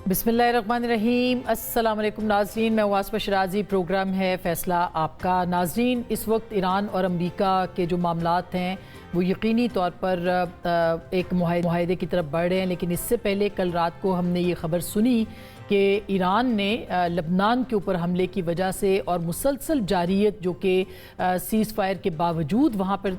बिस्मिल्लाहिर्रहमानिर्रहीम। अस्सलाम वालेकुम नाज़रीन, मैं वास्मा शिराजी। प्रोग्राम है फ़ैसला आपका। नाज़रीन, इस वक्त ईरान और अमेरिका के जो मामलात हैं वो यकीनी तौर पर एक मुआहदे की तरफ बढ़ रहे हैं, लेकिन इससे पहले कल रात को हमने ये ख़बर सुनी कि ईरान ने लबनान के ऊपर हमले की वजह से और मुसलसल जारियत जो कि सीज़ फायर के बावजूद वहाँ पर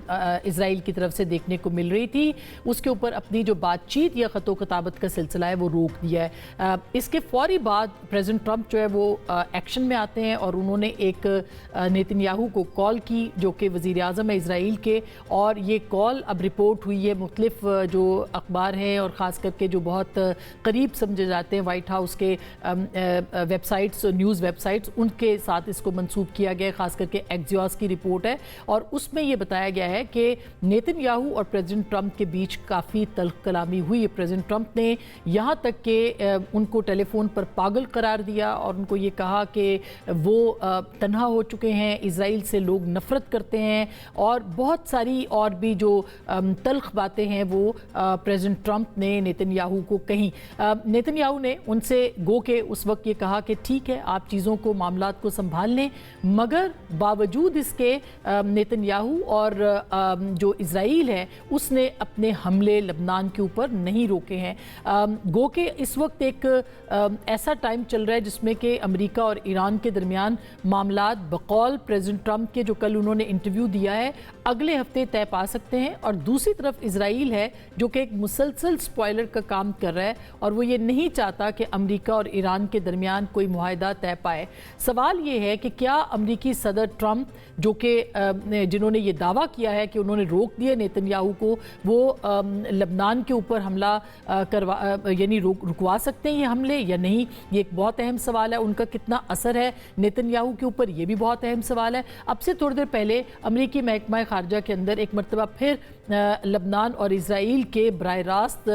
इज़राइल की तरफ से देखने को मिल रही थी, उसके ऊपर अपनी जो बातचीत या ख़तो खताबत का सिलसिला है वो रोक दिया है। इसके फ़ौरी बाद प्रेसिडेंट ट्रंप जो है वो एक्शन में आते हैं और उन्होंने एक नेतन्याहू को कॉल की जो कि वज़ीर आज़म है इज़राइल के, और ये कॉल अब रिपोर्ट हुई है मुख्तलिफ जो अखबार हैं और ख़ास करके जो बहुत करीब समझे जाते हैं वाइट हाउस के वेबसाइट्स, न्यूज़ वेबसाइट्स, उनके साथ इसको मंसूब किया गया है। ख़ास करके एक्सियोस की रिपोर्ट है और उसमें ये बताया गया है कि नेतन्याहू और प्रेसिडेंट ट्रंप के बीच काफ़ी तल्ख़ कलामी हुई है। प्रेसिडेंट ट्रंप ने यहाँ तक कि उनको टेलीफोन पर पागल करार दिया और उनको ये कहा कि वो तन्हा हो चुके हैं, इज़राइल से लोग नफ़रत करते हैं, और बहुत सारी और भी जो तल्ख़ बातें हैं वो प्रेसिडेंट ट्रंप ने नेतन्याहू को कहीं। नेतन्याहू ने उनसे गो के उस वक्त ये कहा कि ठीक है, आप चीज़ों को, मामलात को संभाल लें, मगर बावजूद इसके नेतन्याहू और जो इज़राइल है उसने अपने हमले लबनान के ऊपर नहीं रोके हैं। गो के इस वक्त एक ऐसा टाइम चल रहा है जिसमें कि अमेरिका और ईरान के दरमियान मामलात बकौल प्रेसिडेंट ट्रंप के, जो कल उन्होंने इंटरव्यू दिया है, अगले हफ्ते तय पा सकते हैं। और दूसरी तरफ इज़राइल है जो कि एक मुसलसल स्पॉइलर का काम कर रहा है और वो ये नहीं चाहता कि अमेरिका और ईरान के दरमियान कोई मुआहदा तय पाए। सवाल ये है कि क्या अमेरिकी सदर ट्रंप, जो कि जिन्होंने ये दावा किया है कि उन्होंने रोक दिया नेतन्याहू को, वो लबनान के ऊपर हमला यानी रुकवा सकते हैं ये हमले या नहीं? ये एक बहुत अहम सवाल है। उनका कितना असर है नेतन्याहू के ऊपर, ये भी बहुत अहम सवाल है। अब से थोड़ी देर पहले अमेरिकी महकमा खारजा के अंदर एक मरतबा फिर लबनान और इज़राइल के बराह रास्त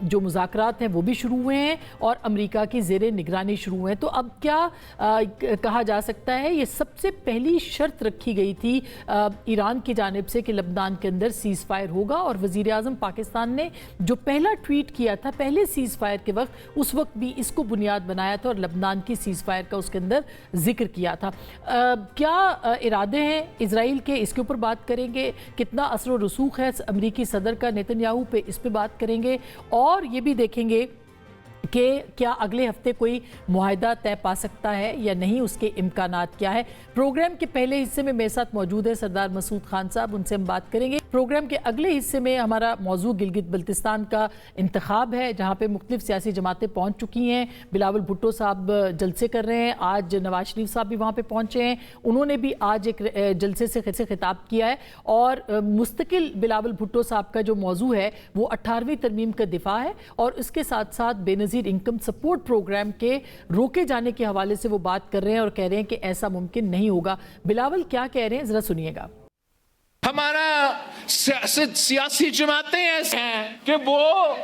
जो मुज़ाकरात हैं वो भी शुरू हुए हैं और अमेरिका की ज़ेरे निगरानी शुरू हुए हैं। तो अब क्या कहा जा सकता है, ये सबसे पहली शर्त रखी गई थी ईरान की जानिब से कि लबनान के अंदर सीज़ फायर होगा, और वज़ीर आज़म पाकिस्तान ने जो पहला ट्वीट किया था पहले सीज़ फायर के वक्त, उस वक्त भी इसको बुनियाद बनाया था और लबनान की सीज़ फायर का उसके अंदर जिक्र किया था। क्या इरादे हैं इज़राइल के, इसके ऊपर बात करेंगे। कितना असर और रसूख है अमेरिकी सदर का नेतन्याहू पे, इस पे बात करेंगे। और ये भी देखेंगे कि क्या अगले हफ्ते कोई मुआहदा तय पा सकता है या नहीं, उसके इम्कानात क्या है। प्रोग्राम के पहले हिस्से में मेरे साथ मौजूद है सरदार मसूद खान साहब, उनसे हम बात करेंगे। प्रोग्राम के अगले हिस्से में हमारा मौजू गिलगित बल्तिस्तान का इंतखाब है, जहाँ पे मुख्तलिफ सियासी जमातें पहुँच चुकी हैं। बिलावल भुट्टो साहब जलसे कर रहे हैं, आज नवाज शरीफ साहब भी वहाँ पर पहुँचे हैं, उन्होंने भी आज एक जलसे से खिताब किया है। और मुस्तकिल बिलावल भुट्टो साहब का जो मौजू है वो 18वीं तरमीम का दिफा है और इसके साथ साथ बेनज़ीर इनकम सपोर्ट प्रोग्राम के रोके जाने के हवाले से वो बात कर रहे हैं और कह रहे हैं कि ऐसा मुमकिन नहीं होगा। बिलावल क्या कह रहे हैं, जरा सुनिएगा। हमारा सियासी जमातें ऐसे हैं कि वो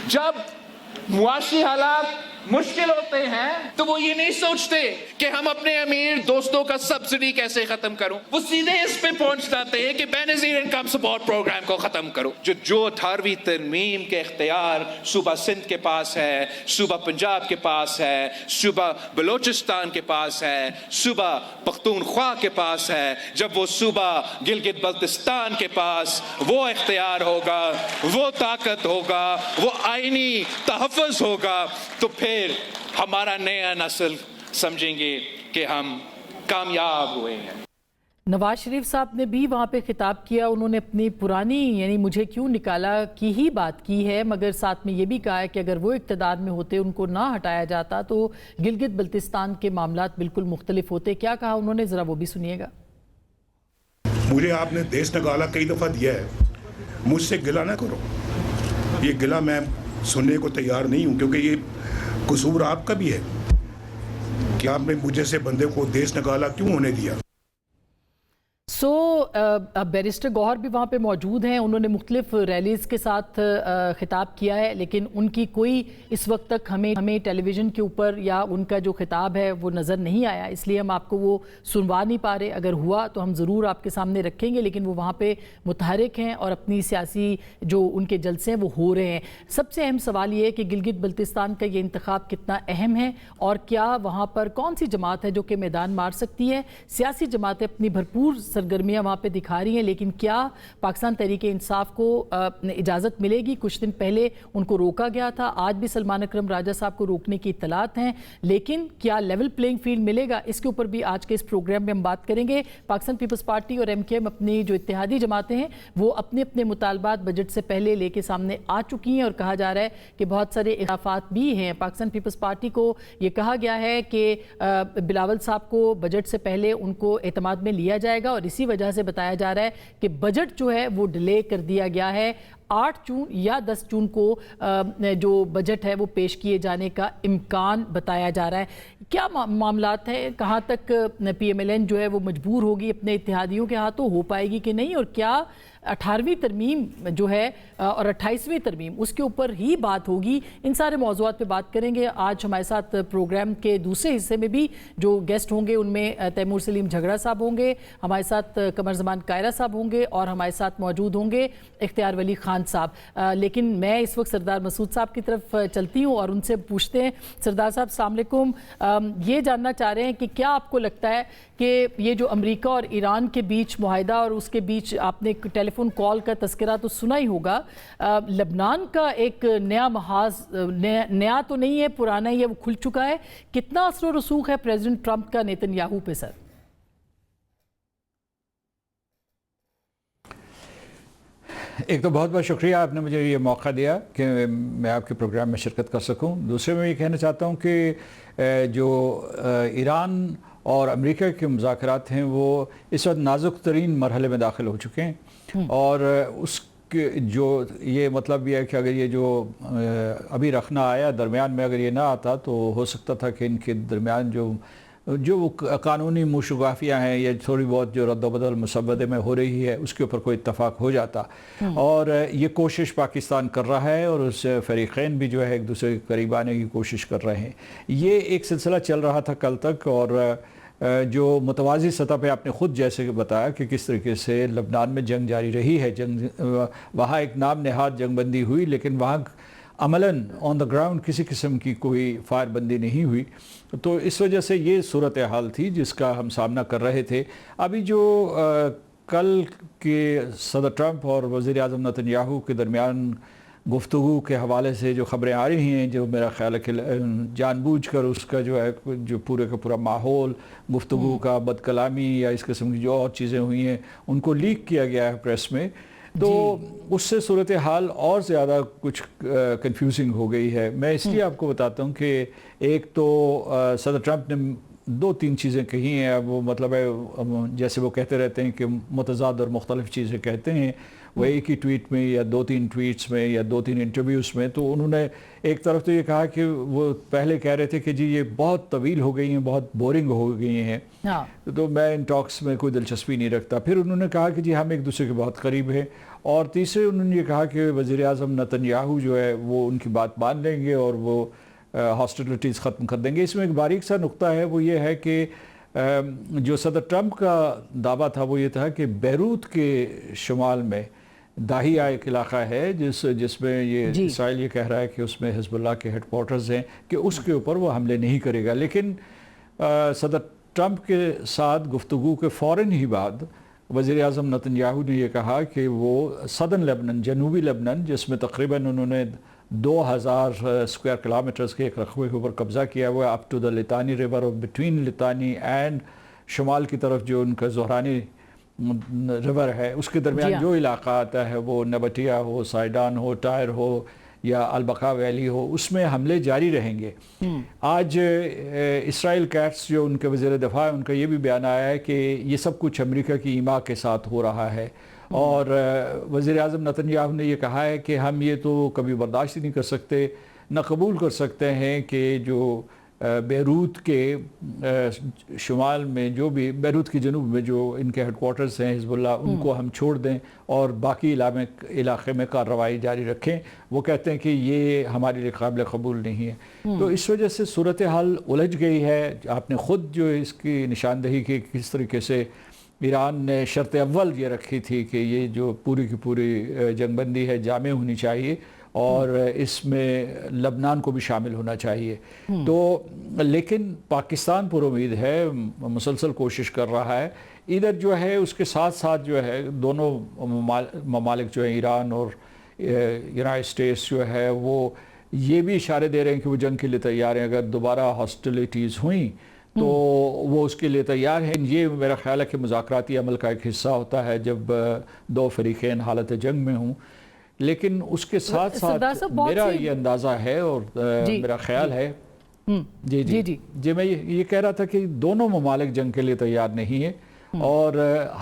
जब मुआशी हालात मुश्किल होते हैं तो वो ये नहीं सोचते कि हम अपने अमीर दोस्तों का सब्सिडी कैसे खत्म करूं, वो सीधे इस पे पहुंच जाते हैं कि बेनज़ीर इनकम सपोर्ट प्रोग्राम को खत्म करो। जो 18वीं तरमीम के इख्तियार सूबा सिंध के पास है, सूबा पंजाब के पास है, सूबा बलोचिस्तान के पास है, सूबा पख्तूनख्वा के पास है, जब वो सूबा गिलगित बल्तिस्तान के पास वो इख्तियार होगा, वो ताकत होगा, वो आईनी तहफ़्फ़ुज़ होगा, तो फिर हमारा नया नस्ल समझेंगे कि हम कामयाब हुए हैं। नवाज शरीफ साहब ने भी वहाँ पे खिताब किया, उन्होंने अपनी पुरानी यानी मुझे क्यों निकाला की ही बात की है, मगर साथ में ये भी कहा है कि अगर वो इक़्तिदार में होते, उनको ना हटाया जाता तो गिलगित बल्तिस्तान के मामलात बिल्कुल मुख्तलिफ होते। क्या कहा उन्होंने, ज़रा वो भी सुनिएगा। मुझे आपने देश निकाला कई दफ़ा दिया है, मुझसे गिला ना करो। ये गिला मैं सुनने को तैयार नहीं हूँ, क्योंकि ये कसूर आपका भी है कि आपने मुझे से बंदे को देश निकाला क्यों होने दिया। बैरिस्टर गौहर भी वहाँ पे मौजूद हैं, उन्होंने मुख्तलिफ रैलीज़ के साथ खिताब किया है, लेकिन उनकी कोई इस वक्त तक हमें टेलीविज़न के ऊपर या उनका जो खिताब है वो नज़र नहीं आया, इसलिए हम आपको वो सुनवा नहीं पा रहे। अगर हुआ तो हम ज़रूर आपके सामने रखेंगे, लेकिन वो वहाँ पे मुतहरिक हैं और अपनी सियासी जो उनके जलसे हैं वो हो रहे हैं। सबसे अहम सवाल ये है कि गिलगित बल्तिस्तान का ये इंतखाब कितना अहम है और क्या वहाँ पर कौन सी जमात है जो कि मैदान मार सकती है। सियासी जमातें अपनी भरपूर सरगर्मियाँ वहाँ पे दिखा रही हैं, लेकिन क्या पाकिस्तान तहरीक इंसाफ को इजाज़त मिलेगी? कुछ दिन पहले उनको रोका गया था, आज भी सलमान अकरम राजा साहब को रोकने की इत्तलात हैं, लेकिन क्या लेवल प्लेइंग फील्ड मिलेगा? इसके ऊपर भी आज के इस प्रोग्राम में हम बात करेंगे। पाकिस्तान पीपल्स पार्टी और MKM अपनी जो इत्तेहादी जमातें हैं वो अपने अपने मुतालबात बजट से पहले लेके सामने आ चुकी हैं और कहा जा रहा है कि बहुत सारे इख्तिलाफात भी हैं। पाकिस्तान पीपल्स पार्टी को ये कहा गया है कि बिलावल साहब को बजट से पहले उनको एतमाद में लिया जाएगा और इसी वजह से बताया जा रहा है कि बजट जो है वो डिले कर दिया गया है। 8 जून या 10 जून को जो बजट है वो पेश किए जाने का इम्कान बताया जा रहा है। क्या मामलात है, कहाँ तक PMLN जो है वो मजबूर होगी अपने इत्तेहादियों के हाथों, हो पाएगी कि नहीं, और क्या 18वीं तरमीम जो है और 28वीं तरमीम उसके ऊपर ही बात होगी? इन सारे मौज़ूआत पे बात करेंगे। आज हमारे साथ प्रोग्राम के दूसरे हिस्से में भी जो गेस्ट होंगे उनमें तैमूर सलीम झगड़ा साहब होंगे, हमारे साथ कमर ज़मान कायरा साहब होंगे और हमारे साथ मौजूद होंगे इख्तियार वली खान साहब। लेकिन मैं इस वक्त सरदार मसूद साहब की तरफ चलती हूँ और उनसे पूछते हैं। सरदार साहब अस्सलाम वालेकुम, ये जानना चाह रहे हैं कि क्या आपको लगता है कि ये जो अमेरिका और ईरान के बीच मुआहिदा और उसके बीच आपने टेलीफोन कॉल का तस्करा तो सुना ही होगा, लबनान का एक नया महाज, नया तो नहीं है, पुराना ही है, वो खुल चुका है। कितना असर और रसूख है प्रेसिडेंट ट्रंप का नेतन्याहू पे सर? एक तो बहुत बहुत शुक्रिया, आपने मुझे ये मौका दिया कि मैं आपके प्रोग्राम में शिरकत कर सकूं। दूसरे में ये कहना चाहता हूं कि जो ईरान और अमेरिका के मुज़ाकरात हैं वो इस वक्त नाजुक तरीन मरहले में दाखिल हो चुके हैं और उसके जो ये मतलब ये है कि अगर ये जो अभी रखना आया दरमियान में अगर ये ना आता तो हो सकता था कि इनके दरमियान जो कानूनी मुशगाफियाँ हैं या थोड़ी बहुत जो रद्द-बदल मुसव्वदे में हो रही है उसके ऊपर कोई इत्तफाक हो जाता। और ये कोशिश पाकिस्तान कर रहा है और उस फरीक़ैन भी जो है एक दूसरे के करीब आने की कोशिश कर रहे हैं। ये एक सिलसिला चल रहा था कल तक और जो मुतवाज़ी सतह पे आपने ख़ुद जैसे बताया कि किस तरीके से लबनान में जंग जारी रही है, वहाँ एक नाम नहाद जंगबंदी हुई लेकिन वहाँ अमलन ऑन द ग्राउंड किसी किस्म की कोई फायरबंदी नहीं हुई। तो इस वजह से ये सूरत हाल थी जिसका हम सामना कर रहे थे। अभी जो कल के सदर ट्रंप और वज़ीर आज़म नेतन्याहू के दरमियान गुफ्तगू के हवाले से जो ख़बरें आ रही हैं, जो मेरा ख्याल है कि जानबूझकर उसका जो है जो पूरे का पूरा माहौल गुफ्तगू का बदकलामी या इस किस्म की जो और चीज़ें हुई हैं उनको लीक किया गया है प्रेस में, तो उससे सूरत हाल और ज़्यादा कुछ कंफ्यूजिंग हो गई है। मैं इसलिए आपको बताता हूँ कि एक तो सदर ट्रंप ने 2-3 चीज़ें कही हैं, वो मतलब है जैसे वो कहते रहते हैं कि मुतज़ाद और मुख्तलिफ़ चीज़ें कहते हैं, वो एक ही ट्वीट में या 2-3 ट्वीट्स में या 2-3 इंटरव्यूज़ में। तो उन्होंने एक तरफ तो ये कहा कि वो पहले कह रहे थे कि जी ये बहुत तवील हो गई हैं, बहुत बोरिंग हो गई हैं, तो मैं इन टॉक्स में कोई दिलचस्पी नहीं रखता। फिर उन्होंने कहा कि जी हम एक दूसरे के बहुत करीब हैं, और तीसरे उन्होंने ये कहा कि वज़ीर आज़म नेतन्याहू जो है वो उनकी बात मान लेंगे और वो हॉस्टिलिटीज़ ख़त्म कर देंगे। इसमें एक बारीक सा नुक्ता है, वो ये है कि जो सदर ट्रंप का दावा था वो ये था कि बैरूत के शुमाल में दाहिया एक इलाका है जिसमें ये इसराइल ये कह रहा है कि उसमें हिज़्बुल्लाह के हेडक्वार्टर्स हैं कि उसके ऊपर वो हमले नहीं करेगा। लेकिन सदर ट्रंप के साथ गुफ्तगू के फ़ौरन ही बाद वज़ीर आज़म नेतन्याहू ने यह कहा कि वो सदर्न लेबनान, जनूबी लेबनान, जिसमें तकरीबन उन्होंने 2000 स्क्वायर किलोमीटर्स के एक रकबे के ऊपर कब्ज़ा किया हुआ है, up to the Litani river और बिटवीन लितानी एंड शुमाल की तरफ जो उनका ज़ोहरानी रिवर है उसके दरमियान जो इलाका आता है, वो नबटिया हो, साइडान हो, टायर हो या अलबका वैली हो, उसमें हमले जारी रहेंगे। आज इसराइल कैट्स जो उनके वज़ीर दफ़ा है, उनका ये भी बयान आया है कि ये सब कुछ अमेरिका की ईमा के साथ हो रहा है। और वज़ीर आज़म नेतन्याहू ने ये कहा है कि हम ये तो कभी बर्दाश्त ही नहीं कर सकते, न कबूल कर सकते हैं कि जो بیروت کے شمال میں جو بھی بیروت کے جنوب میں جو ان کے ہیڈ کوارٹرز ہیں حزب اللہ، ان کو ہم چھوڑ دیں اور باقی علاقے میں کارروائی جاری رکھیں. وہ کہتے ہیں کہ یہ ہمارے لیے قابل قبول نہیں ہے. تو اس وجہ سے صورتحال الجھ گئی ہے. آپ نے خود جو اس کی نشاندہی کی کس طریقے سے ایران نے شرط اول یہ رکھی تھی کہ یہ جو پوری کی پوری جنگ بندی ہے جامع ہونی چاہیے اور اس میں لبنان کو بھی شامل ہونا چاہیے. تو لیکن پاکستان پر امید ہے، مسلسل کوشش کر رہا ہے. ادھر جو ہے اس کے ساتھ ساتھ جو ہے دونوں ممالک جو ہیں ایران اور یونائٹڈ اسٹیٹس جو ہے وہ یہ بھی اشارے دے رہے ہیں کہ وہ جنگ کے لیے تیار ہیں. اگر دوبارہ ہاسٹیلیٹیز ہوئیں تو وہ اس کے لیے تیار ہیں. یہ میرا خیال ہے کہ مذاکراتی عمل کا ایک حصہ ہوتا ہے جب دو فریقین حالت جنگ میں ہوں. لیکن اس کے ساتھ ساتھ میرا یہ اندازہ ہے اور میرا خیال ہے جی میں یہ کہہ رہا تھا کہ دونوں ممالک جنگ کے لیے تیار نہیں ہیں اور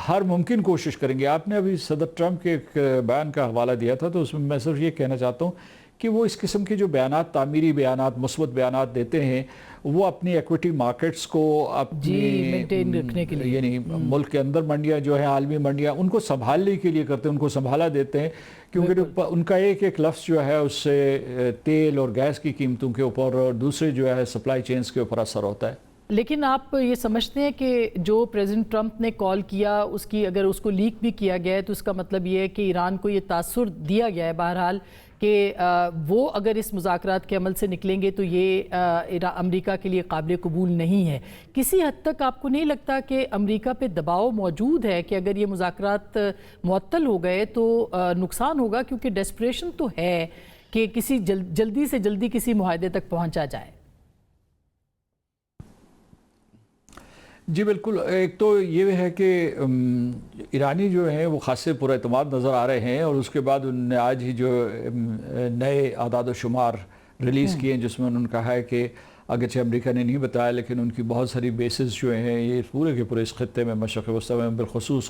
ہر ممکن کوشش کریں گے. آپ نے ابھی صدر ٹرمپ کے ایک بیان کا حوالہ دیا تھا، تو اس میں صرف یہ کہنا چاہتا ہوں کہ وہ اس قسم کے جو بیانات، تعمیری بیانات، مثبت بیانات دیتے ہیں، وہ اپنی ایکویٹی مارکیٹس کو اپنی مینٹین رکھنے کے لیے، یعنی ملک کے اندر منڈیاں جو ہیں، عالمی منڈیاں، ان کو سنبھالنے کے لیے کرتے ہیں، ان کو سنبھالا دیتے ہیں. کیونکہ ان کا ایک ایک لفظ جو ہے اس سے تیل اور گیس کی قیمتوں کے اوپر اور دوسرے جو ہے سپلائی چینز کے اوپر اثر ہوتا ہے. لیکن آپ یہ سمجھتے ہیں کہ جو پریزیڈنٹ ٹرمپ نے کال کیا، اس کی اگر اس کو لیک بھی کیا گیا ہے تو اس کا مطلب یہ ہے کہ ایران کو یہ تاثر دیا گیا ہے بہرحال کہ وہ اگر اس مذاکرات کے عمل سے نکلیں گے تو یہ امریکہ کے لیے قابل قبول نہیں ہے. کسی حد تک آپ کو نہیں لگتا کہ امریکہ پہ دباؤ موجود ہے کہ اگر یہ مذاکرات معطل ہو گئے تو نقصان ہوگا، کیونکہ ڈیسپریشن تو ہے کہ کسی جلدی سے جلدی کسی معاہدے تک پہنچا جائے؟ جی بالکل. ایک تو یہ ہے کہ ایرانی جو ہیں وہ خاصے پر اعتماد نظر آ رہے ہیں، اور اس کے بعد انہوں نے آج ہی جو نئے اعداد و شمار ریلیز کیے ہیں جس میں انہوں نے کہا ہے کہ اگرچہ امریکہ نے نہیں بتایا لیکن ان کی بہت ساری بیسز جو ہیں یہ پورے کے پورے اس خطے میں، مشرق وسطیٰ میں بالخصوص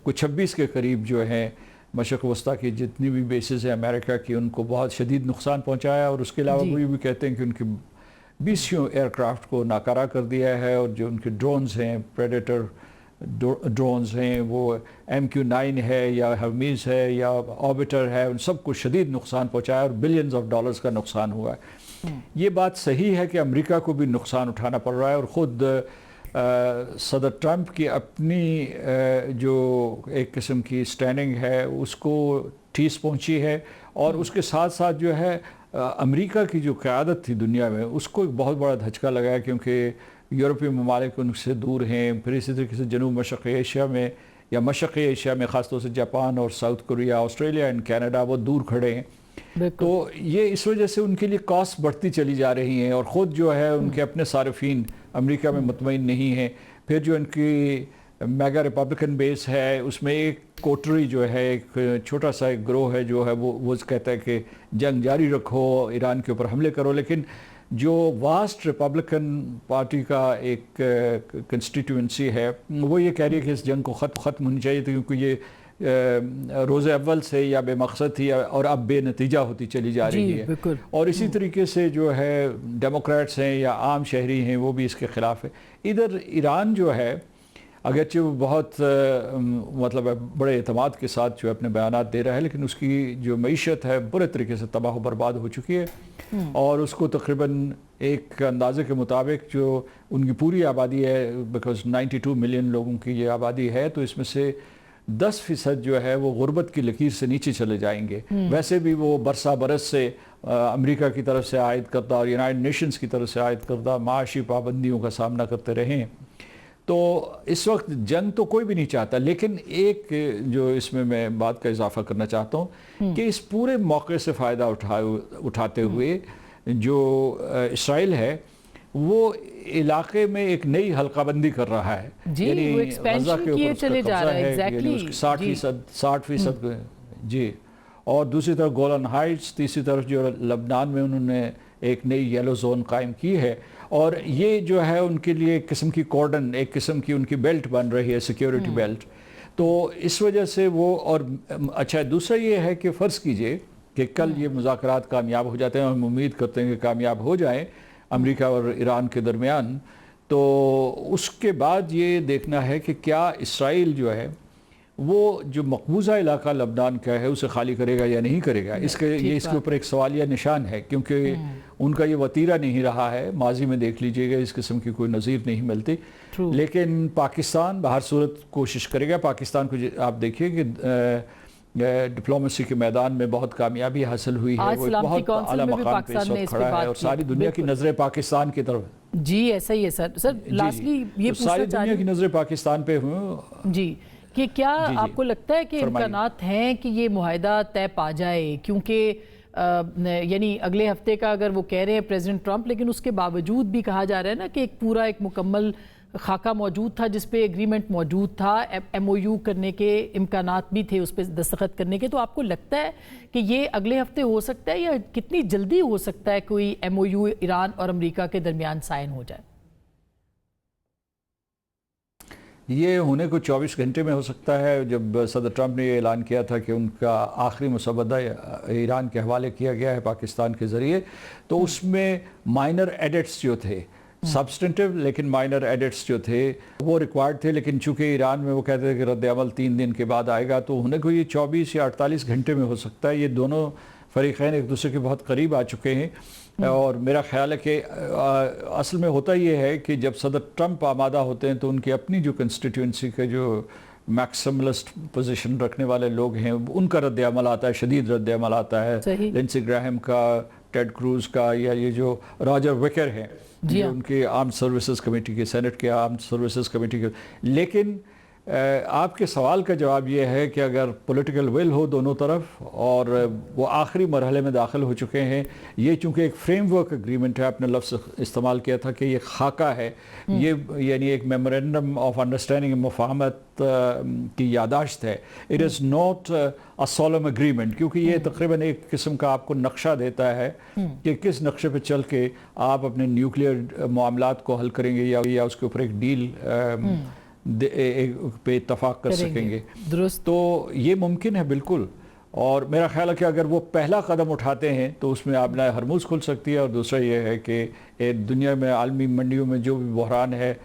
کچھ 26 کے قریب جو ہیں مشرق وسطیٰ کی جتنی بھی بیسز ہیں امریکہ کی، ان کو بہت شدید نقصان پہنچایا. اور اس کے علاوہ وہ یہ بھی کہتے ہیں کہ ان کی 20 ایئر کرافٹ کو ناکارہ کر دیا ہے، اور جو ان کے ڈرونز ہیں، پریڈیٹر ڈرونز ہیں، وہ MQ-9 ہے یا ہرمیز ہے یا آربٹر ہے، ان سب کو شدید نقصان پہنچایا اور بلینز آف ڈالرز کا نقصان ہوا ہے. یہ بات صحیح ہے کہ امریکہ کو بھی نقصان اٹھانا پڑ رہا ہے، اور خود صدر ٹرمپ کی اپنی جو ایک قسم کی سٹینڈنگ ہے اس کو ٹھیس پہنچی ہے. اور اس کے ساتھ ساتھ جو ہے امریکہ کی جو قیادت تھی دنیا میں اس کو ایک بہت بڑا دھچکا لگا ہے، کیونکہ یورپی ممالک ان سے دور ہیں. پھر اسی طریقے سے جنوب مشرقی ایشیا میں یا مشرقی ایشیا میں خاص طور سے جاپان اور south Korea, Australia and Canada وہ دور کھڑے ہیں. تو یہ اس وجہ سے ان کے لیے کاسٹ بڑھتی چلی جا رہی ہیں، اور خود جو ہے ان کے اپنے صارفین امریکہ میں مطمئن نہیں ہیں. پھر جو ان کی میگا ریپبلکن بیس ہے اس میں ایک کوٹری جو ہے، ایک چھوٹا سا ایک گروہ ہے جو ہے وہ کہتا ہے کہ جنگ جاری رکھو، ایران کے اوپر حملے کرو. لیکن جو واسٹ ریپبلکن پارٹی کا ایک کنسٹیٹیوئنسی ہے وہ یہ کہہ رہی ہے کہ اس جنگ کو ختم ہونی چاہیے تھی، کیونکہ یہ روز اول سے یا بے مقصد تھی اور اب بے نتیجہ ہوتی چلی جا رہی ہے. اور اسی طریقے سے جو ہے ڈیموکریٹس ہیں یا عام شہری ہیں وہ بھی اس کے خلاف ہے. ادھر ایران جو ہے اگرچہ وہ بہت مطلب بڑے اعتماد کے ساتھ جو اپنے بیانات دے رہا ہے، لیکن اس کی جو معیشت ہے برے طریقے سے تباہ و برباد ہو چکی ہے. اور اس کو تقریباً ایک اندازے کے مطابق جو ان کی پوری آبادی ہے، بیکاز 92 ملین لوگوں کی یہ آبادی ہے، تو اس میں سے 10% جو ہے وہ غربت کی لکیر سے نیچے چلے جائیں گے. ویسے بھی وہ برسا برس سے امریکہ کی طرف سے عائد کردہ اور یونائٹڈ نیشنز کی طرف سے عائد کردہ معاشی پابندیوں کا سامنا کرتے رہے ہیں. تو اس وقت جنگ تو کوئی بھی نہیں چاہتا، لیکن ایک جو اس میں بات کا اضافہ کرنا چاہتا ہوں کہ اس پورے موقع سے فائدہ اٹھاتے ہوئے جو اسرائیل ہے وہ علاقے میں ایک نئی حلقہ بندی کر رہا ہے. یعنی غزہ کے اوپر چلے جا رہا ہے 60%. جی. اور دوسری طرف گولن ہائٹس، تیسری طرف جو لبنان میں انہوں نے ایک نئی یلو زون قائم کی ہے، اور یہ جو ہے ان کے لیے ایک قسم کی کورڈن، ایک قسم کی ان کی بیلٹ بن رہی ہے، سیکیورٹی بیلٹ. تو اس وجہ سے وہ اور اچھا دوسرا یہ ہے کہ فرض کیجئے کہ کل یہ مذاکرات کامیاب ہو جاتے ہیں، اور ہم امید کرتے ہیں کہ کامیاب ہو جائیں. अमेरिका और ईरान के दरमियान, तो उसके बाद ये देखना है कि क्या इसराइल जो है वो जो मकबूजा इलाका लबनान का है उसे खाली करेगा या नहीं करेगा। इसके ऊपर एक सवालिया निशान है, क्योंकि उनका ये वतीरा नहीं रहा है। माजी में देख लीजिएगा इस किस्म की कोई नज़ीर नहीं मिलती। लेकिन पाकिस्तान बाहर सूरत कोशिश करेगा। पाकिस्तान को आप देखिए कि डिप्लोमेसी के मैदान में बहुत कामयाबी हासिल हुई है, वो बहुत आला मकाम पे इस वक्त खड़ा है और सारी दुनिया की नज़रें पाकिस्तान की तरफ। जी ऐसा ही है सर। लास्टली ये सारी दुनिया की नज़रें पाकिस्तान पे हुई जी कि क्या आपको लगता है कि इम्कानात हैं कि ये मुआहदा तय पा जाए, क्योंकि यानी अगले हफ्ते का अगर वो कह रहे हैं प्रेसिडेंट ट्रंप, लेकिन उसके बावजूद भी कहा जा रहा है ना कि एक मुकम्मल खाका मौजूद था जिस पे एग्रीमेंट मौजूद था, MOU करने के इम्कानात भी थे उस पर दस्तखत करने के। तो आपको लगता है कि ये अगले हफ्ते हो सकता है या कितनी जल्दी हो सकता है कोई MOU ईरान और अमेरिका के दरमियान साइन हो जाए? ये होने को 24 घंटे में हो सकता है। जब सदर ट्रंप ने ये ऐलान किया था कि उनका आखिरी मुसवदा ईरान के हवाले किया गया है पाकिस्तान के ज़रिए, तो उसमें माइनर एडिट्स जो थे, सब्सटेंटिव लेकिन माइनर एडिट्स जो थे वो रिक्वायर्ड थे, लेकिन चूंकि ईरान में वो कहते थे कि रद्द अमल 3 दिन के बाद आएगा, तो होने को ये 24 या 48 घंटे में हो सकता है। ये दोनों फरीक़ैन एक दूसरे के बहुत करीब आ चुके हैं और मेरा ख्याल है कि असल में होता ये है कि जब सदर ट्रंप आमादा होते हैं तो उनकी अपनी जो कंस्टिट्यूंसी के जो मैक्सिमलिस्ट पोजीशन रखने वाले लोग हैं उनका रद्द अमल आता है, शदीद रद्द अमल आता है। लिंडसे ग्राहम का, टेड क्रूज का, या ये जो रॉजर विकर हैं जो उनके आर्म्ड सर्विसेज कमेटी के, सेनेट के आर्म्ड सर्विसेज कमेटी के। लेकिन आपके सवाल का जवाब ये है कि अगर पॉलिटिकल विल हो दोनों तरफ और वो आखिरी मरहले में दाखिल हो चुके हैं, ये चूँकि एक फ्रेमवर्क एग्रीमेंट है, आपने लफ्ज़ इस्तेमाल किया था कि ये खाका है, ये यानी एक मेमोरेंडम ऑफ अंडरस्टैंडिंग मुफाहमत की यादाश्त है। It is not a solemn agreement, क्योंकि ये तकरीबन एक किस्म का आपको नक्शा देता है कि किस नक्शे पर चल के आप अपने न्यूक्लियर मामलात को हल करेंगे या उसके ऊपर एक डील पे इत्तफाक कर सकेंगे। तो ये मुमकिन है बिल्कुल, और मेरा ख्याल है कि अगर वो पहला कदम उठाते हैं तो उसमें आपने हरमूज खुल सकती है, और दूसरा ये है कि दुनिया में आलमी मंडियों में जो भी बहरान है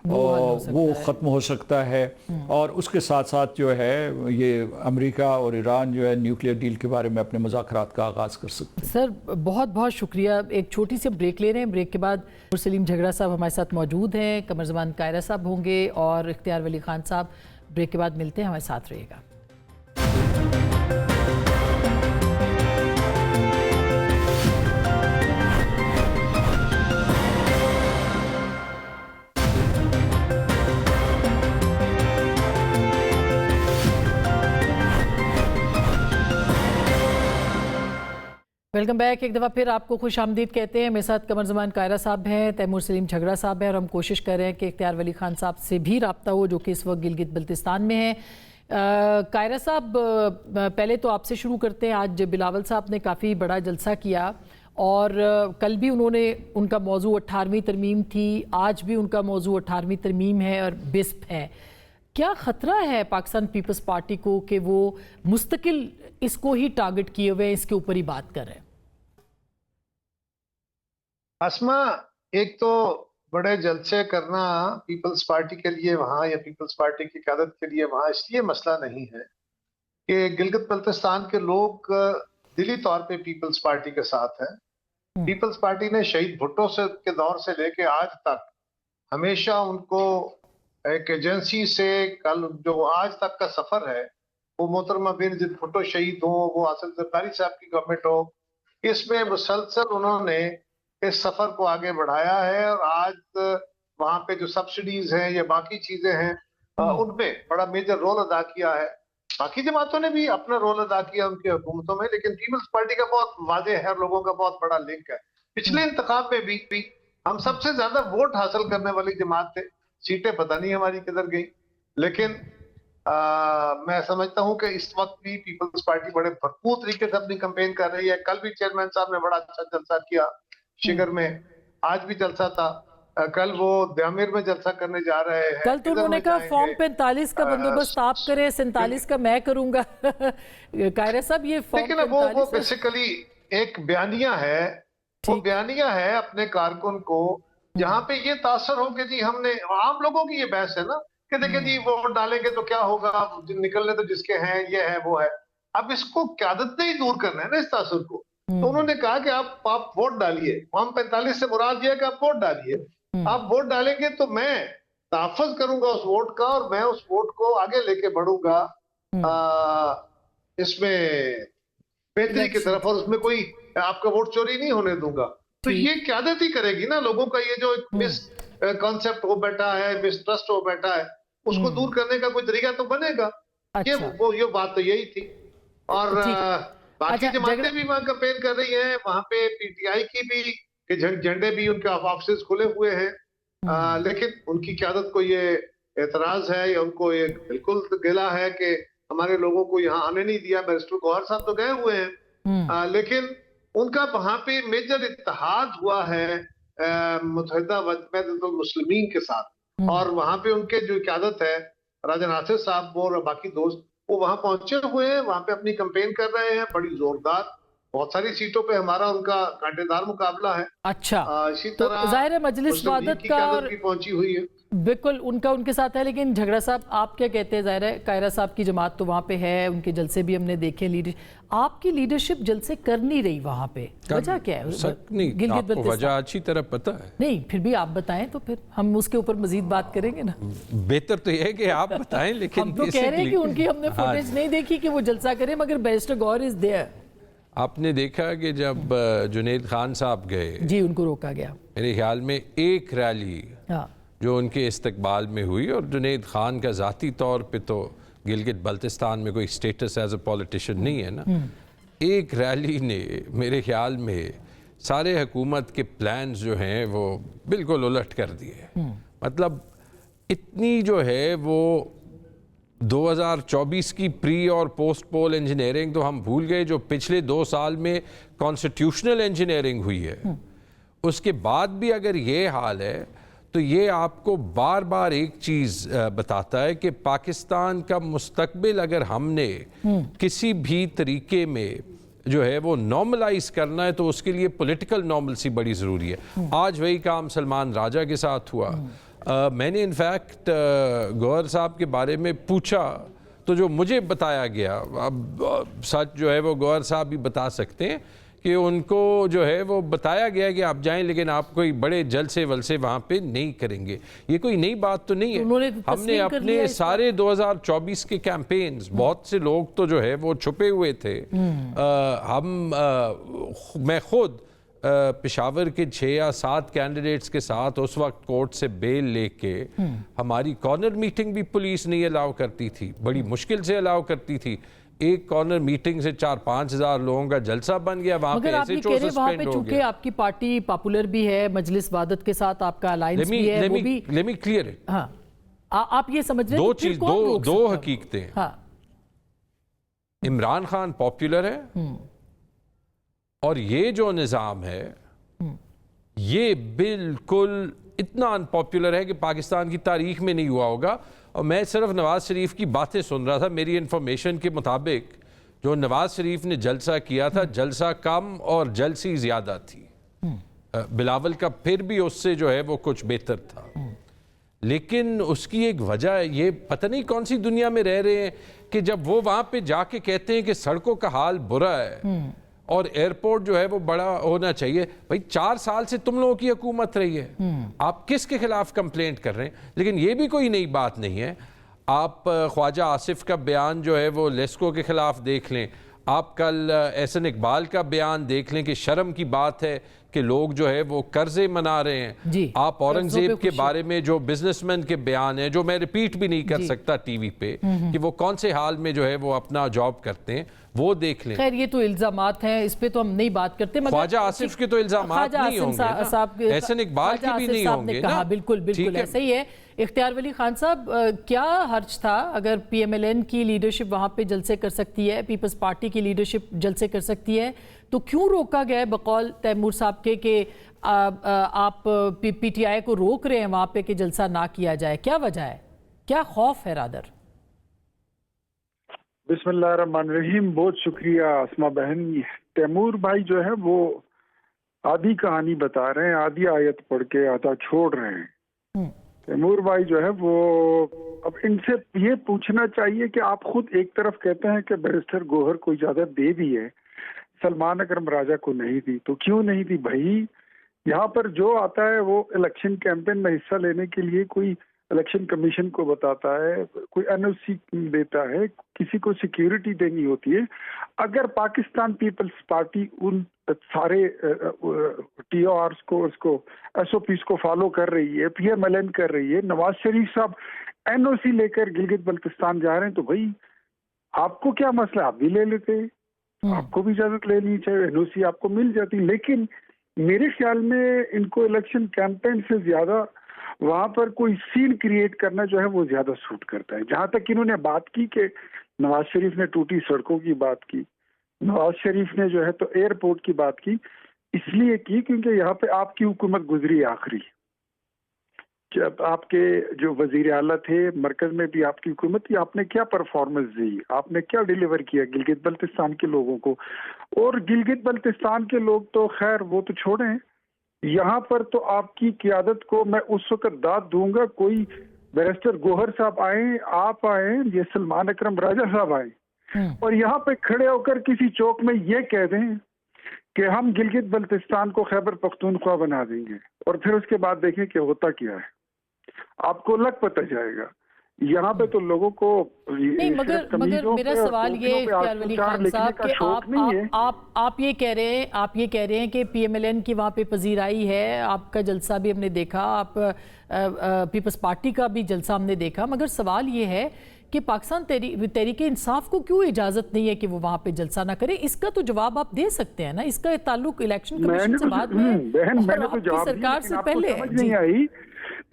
वो ख़त्म हो सकता है, और उसके साथ साथ जो है ये अमेरिका और ईरान जो है न्यूक्लियर डील के बारे में अपने मुज़ाकरात का आगाज़ कर सकते हैं। सर बहुत बहुत शुक्रिया। एक छोटी सी ब्रेक ले रहे हैं। ब्रेक के बाद सलीम झगड़ा साहब हमारे साथ मौजूद हैं, कमर ज़मान कायरा साहब होंगे और इख्तियार वली खान साहब। ब्रेक के बाद मिलते हैं, हमारे साथ रहिएगा। Welcome back. एक दफ़ा फिर आपको खुश आमदीद कहते हैं। मेरे साथ कमर ज़मान कायरा साहब हैं, तैमूर सलीम झगड़ा साहब हैं, और हम कोशिश कर रहे हैं कि इख्तियार वली खान साहब से भी रब्ता हो जो कि इस वक्त गिलगित बल्तिस्तान में है। कायरा साहब पहले तो आपसे शुरू करते हैं। आज बिलावल साहब ने काफ़ी बड़ा जलसा किया और कल भी उनका मौजू 18वीं तरमीम थी, आज भी उनका मौजू 18वीं तरमीम है और बिस्प है। क्या ख़तरा है पाकिस्तान पीपल्स पार्टी को कि वो मुस्तकिल इसको ही टारगेट किए हुए इसके ऊपर ही बात कर रहे हैं? आसमा, एक तो बड़े जलसे करना पीपल्स पार्टी के लिए वहाँ या पीपल्स पार्टी की क़यादत के लिए वहाँ इसलिए मसला नहीं है कि गिलगित बल्तिस्तान के लोग दिली तौर पे पीपल्स पार्टी के साथ हैं। पीपल्स पार्टी ने शहीद भुट्टो के दौर से लेके आज तक हमेशा उनको एक एजेंसी से, कल जो आज तक का सफर है वो मोहतरमा बेनज़ीर भुट्टो शहीद हो, वो आसिफ ज़रदारी साहब की गवर्नमेंट हो, इसमें मुसलसल उन्होंने इस सफर को आगे बढ़ाया है। और आज वहाँ पे जो सब्सिडीज हैं या बाकी चीजें हैं उनमें बड़ा मेजर रोल अदा किया है। बाकी जमातों ने भी अपना रोल अदा किया उनकी हुकूमतों में, लेकिन पीपल्स पार्टी का बहुत वाज़ेह है, लोगों का बहुत बड़ा लिंक है। पिछले इंतखाब में भी हम सबसे ज्यादा वोट हासिल करने वाली जमात थे। सीटें पता नहीं हमारी किधर गई, लेकिन मैं समझता हूं कि इस वक्त भी पीपल्स पार्टी बड़े भरपूर तरीके से अपनी कैंपेन कर रही है। कल भी चेयरमैन साहब ने बड़ा अच्छा जलसा किया शिगर में, आज भी जलसा था, कल वो द्यामिर में जलसा करने जा रहे हैं। कल तो उन्होंने कहा फॉर्म 45 का बंदोबस्त आप करें, 47 का मैं करूंगा। कायरा साहब ये फॉर्म लेकिन वो बेसिकली एक बयानिया है वो बयानिया है अपने कारकुन को, जहाँ पे ये तासर हो कि जी हमने, आम लोगों की ये बहस है ना कि देखिए जी वोट डालेंगे तो क्या होगा, निकलने तो जिसके हैं, ये है वो है। अब इसको क्यादत ने ही दूर करना है ना इस तासर को। तो उन्होंने कहा कि आप वोट डालिए, हम 45 से मुराद ये है कि आप वोट डालिए, आप वोट डालेंगे तो मैं तहफ़्फ़ुज़ करूंगा उस वोट का, और मैं उस वोट को आगे लेके बढ़ूंगा इसमें बेहतरी की तरफ, और उसमें कोई आपका वोट चोरी नहीं होने दूंगा। तो ये क्यादत ही करेगी ना, लोगों का ये जो मिस कॉन्सेप्ट हो बैठा है, मिसट्रस्ट हो बैठा है, उसको दूर करने का कोई तरीका तो बनेगा। ये बात तो यही थी। और बाकी जमातें भी वहाँ कैंपेन कर रही हैं, वहाँ पे पीटीआई की भी कि झंडे भी उनके ऑफिस खुले हुए हैं, लेकिन उनकी क़यादत को ये एतराज है, या उनको ये बिल्कुल गिला है कि हमारे लोगों को यहाँ आने नहीं दिया। बैरिस्टर गौहर साहब तो गए हुए हैं, लेकिन उनका वहाँ पे मेजर इत्तेहाद हुआ है मुत्तहिदा वजह मुस्लिमीन के साथ, और वहाँ पे उनके जो क़यादत है राजा नासिर साहब और बाकी दोस्त, वो वहाँ पहुंचे हुए हैं, वहाँ पे अपनी कैंपेन कर रहे हैं, बड़ी जोरदार। बहुत सारी सीटों पे हमारा उनका कांटेदार मुकाबला है। अच्छा, इसी तो तरह ज़ाहिर है मजलिस वादत का और भी पहुंची हुई है, बिल्कुल उनका उनके साथ है। लेकिन झगड़ा साहब आप क्या कहते हैं? ज़ाहिर है कायरा साहब की जमात तो वहाँ पे है, उनके जलसे भी हमने देखे, आपकी लीडरशिप जलसे कर नहीं रही वहाँ पे, वजह क्या है? आपको वजह अच्छी तरह पता है। नहीं, फिर भी आप बताएं तो फिर हम उसके ऊपर मजीद बात करेंगे ना। बेहतर तो यह है कि आप बताएं, लेकिन हम तो कह रहे हैं कि उनकी हमने फुटेज नहीं देखी कि वो जलसा करें, मगर बैरिस्टर गौहर इज देयर। आपने देखा कि जब जुनैद खान साहब गए जी, उनको रोका गया। मेरे ख्याल में एक रैली जो उनके इस्तकबाल में हुई, और जुनैद खान का ज़ाती तौर पे तो गिलगित बल्तिस्तान में कोई स्टेटस एज ए पॉलिटिशियन नहीं है ना, एक रैली ने मेरे ख्याल में सारे हुकूमत के प्लान्स जो हैं वो बिल्कुल उलट कर दिए। मतलब इतनी जो है वो 2024 की प्री और पोस्ट पोल इंजीनियरिंग तो हम भूल गए, जो पिछले 2 साल में कॉन्स्टिट्यूशनल इंजीनियरिंग हुई है, उसके बाद भी अगर ये हाल है तो ये आपको बार बार एक चीज़ बताता है कि पाकिस्तान का मुस्तकबिल अगर हमने किसी भी तरीके में जो है वो नॉर्मलाइज करना है तो उसके लिए पॉलिटिकल नॉर्मलसी बड़ी ज़रूरी है। आज वही काम सलमान राजा के साथ हुआ। मैंने इनफैक्ट गौहर साहब के बारे में पूछा तो जो मुझे बताया गया, अब सच जो है वो गौहर साहब भी बता सकते हैं, कि उनको जो है वो बताया गया कि आप जाएं लेकिन आप कोई बड़े जलसे वलसे वहाँ पे नहीं करेंगे। ये कोई नई बात तो नहीं है। हमने अपने सारे 2024 के कैंपेन्स, बहुत से लोग तो जो है वो छुपे हुए थे। मैं खुद पेशावर के 6 या 7 कैंडिडेट्स के साथ उस वक्त कोर्ट से बेल लेके, हमारी कॉर्नर मीटिंग भी पुलिस नहीं अलाउ करती थी, बड़ी मुश्किल से अलाउ करती थी। एक कॉर्नर मीटिंग से 4-5 हज़ार लोगों का जलसा बन गया, वहाँ पे ऐसे सस्पेंड हो गया। आपकी पार्टी पॉपुलर भी है, मजलिस वादत के साथ आपका अलायंस भी है, वो भी लेट मी क्लियर इट। हाँ, आप ये समझ रहे हैं दो हकीकतें। हाँ, इमरान खान पॉपुलर है, और ये जो निज़ाम है ये बिल्कुल इतना अनपॉपुलर है कि पाकिस्तान की तारीख में नहीं हुआ होगा। और मैं सिर्फ नवाज शरीफ की बातें सुन रहा था, मेरी इन्फॉर्मेशन के मुताबिक जो नवाज शरीफ ने जलसा किया था, जलसा कम और जलसी ज़्यादा थी। बिलावल का फिर भी उससे जो है वो कुछ बेहतर था, लेकिन उसकी एक वजह ये पता नहीं कौन सी दुनिया में रह रहे हैं कि जब वो वहाँ पे जाके कहते हैं कि सड़कों का हाल बुरा है और एयरपोर्ट जो है वो बड़ा होना चाहिए। भाई 4 साल से तुम लोगों की हुकूमत रही है, आप किसके खिलाफ कंप्लेंट कर रहे हैं? लेकिन ये भी कोई नई बात नहीं है। आप ख्वाजा आसिफ का बयान जो है वो लेस्को के खिलाफ देख लें, आप कल एहसन इकबाल का बयान देख लें कि शर्म की बात है कि लोग जो है वो कर्जे मना रहे हैं। आप औरंगजेब के बारे में जो बिजनेसमैन के बयान है, जो मैं रिपीट भी नहीं कर सकता टीवी पे, कि वो कौन से हाल में जो है वो अपना जॉब करते हैं, वो देख लें। खैर ये तो इल्जामात हैं, इस पे तो हम नहीं बात करते। ख्वाजा आसिफ के तो इल्जामात नहीं होंगे, एहसन इकबाल के भी नहीं होंगे ना। बिल्कुल बिल्कुल ऐसा ही है। इख्तियार वली खान साहब, क्या हर्ज था अगर PMLN की लीडरशिप वहाँ पे जलसे कर सकती है, पीपल्स पार्टी की लीडरशिप जलसे कर सकती है, तो क्यों रोका गया बकौल तैमूर साहब के कि आप PTI को रोक रहे हैं वहाँ पे कि जलसा ना किया जाए? क्या वजह है, क्या खौफ है रादर? बिस्मिल्लाहिर्रहमानिर्रहीम। बहुत शुक्रिया अस्मा बहन। तैमूर भाई जो है वो आधी कहानी बता रहे हैं, आधी आयत पढ़ के आधा छोड़ रहे हैं। तैमूर भाई जो है वो, अब इनसे ये पूछना चाहिए कि आप खुद एक तरफ कहते हैं कि बैरिस्टर गोहर को इजाजत दे दी है, सलमान अकरम राजा को नहीं दी, तो क्यों नहीं दी भाई? यहाँ पर जो आता है वो इलेक्शन कैंपेन में हिस्सा लेने के लिए कोई इलेक्शन कमीशन को बताता है, कोई एनओसी देता है, किसी को सिक्योरिटी देनी होती है। अगर पाकिस्तान पीपल्स पार्टी उन सारे टीओआरस को, उसको एसओपीस को फॉलो कर रही है, पीएमएलएन कर रही है, नवाज शरीफ साहब एनओसी लेकर गिलगित बल्तिस्तान जा रहे हैं, तो भाई आपको क्या मसला, आप भी ले लेते, आपको भी इजाजत लेनी चाहिए, एनओसी आपको मिल जाती। लेकिन मेरे ख्याल में इनको इलेक्शन कैंपेन से ज्यादा वहां पर कोई सीन क्रिएट करना जो है वो ज्यादा सूट करता है। जहां तक इन्होंने बात की कि नवाज शरीफ ने टूटी सड़कों की बात की, नवाज शरीफ ने जो है तो एयरपोर्ट की बात की, इसलिए की क्योंकि यहाँ पे आपकी हुकूमत गुजरी आखिरी, जब आपके जो वजीर आला थे मरकज में भी आपकी हुकूमत थी, आपने क्या परफॉर्मेंस दी, आपने क्या डिलीवर किया गिलगित बल्तिस्तान के लोगों को। और गिलगित बल्तिस्तान के लोग तो खैर वो तो छोड़ें, यहाँ पर तो आपकी क़ियादत को मैं उस वक्त दाद दूंगा, कोई बैरिस्टर गोहर साहब आए, आप आए, ये सलमान अकरम राजा साहब आए और यहाँ पे खड़े होकर किसी चौक में ये कह दें कि हम गिलगित बल्तिस्तान को खैबर पख्तूनख्वा बना देंगे, और फिर उसके बाद देखें कि होता क्या है, आपको लग पता जाएगा। यहाँ पे तो लोगों को नहीं, मगर मेरा सवाल ये है इख्तियार वली खान साहब कि आप ये कह रहे हैं कि पीएमएलएन की वहाँ पे पजीराई है, आपका जलसा भी हमने देखा, आप पीपल्स पार्टी का भी जलसा हमने देखा, मगर सवाल ये है कि पाकिस्तान तहरीक इंसाफ को क्यों इजाजत नहीं है कि वो वहाँ पे जलसा ना करे? इसका तो जवाब आप दे सकते हैं ना, इसका ताल्लुक इलेक्शन कमीशन से बाद में मैंने आपकी सरकार से पहले नहीं आई।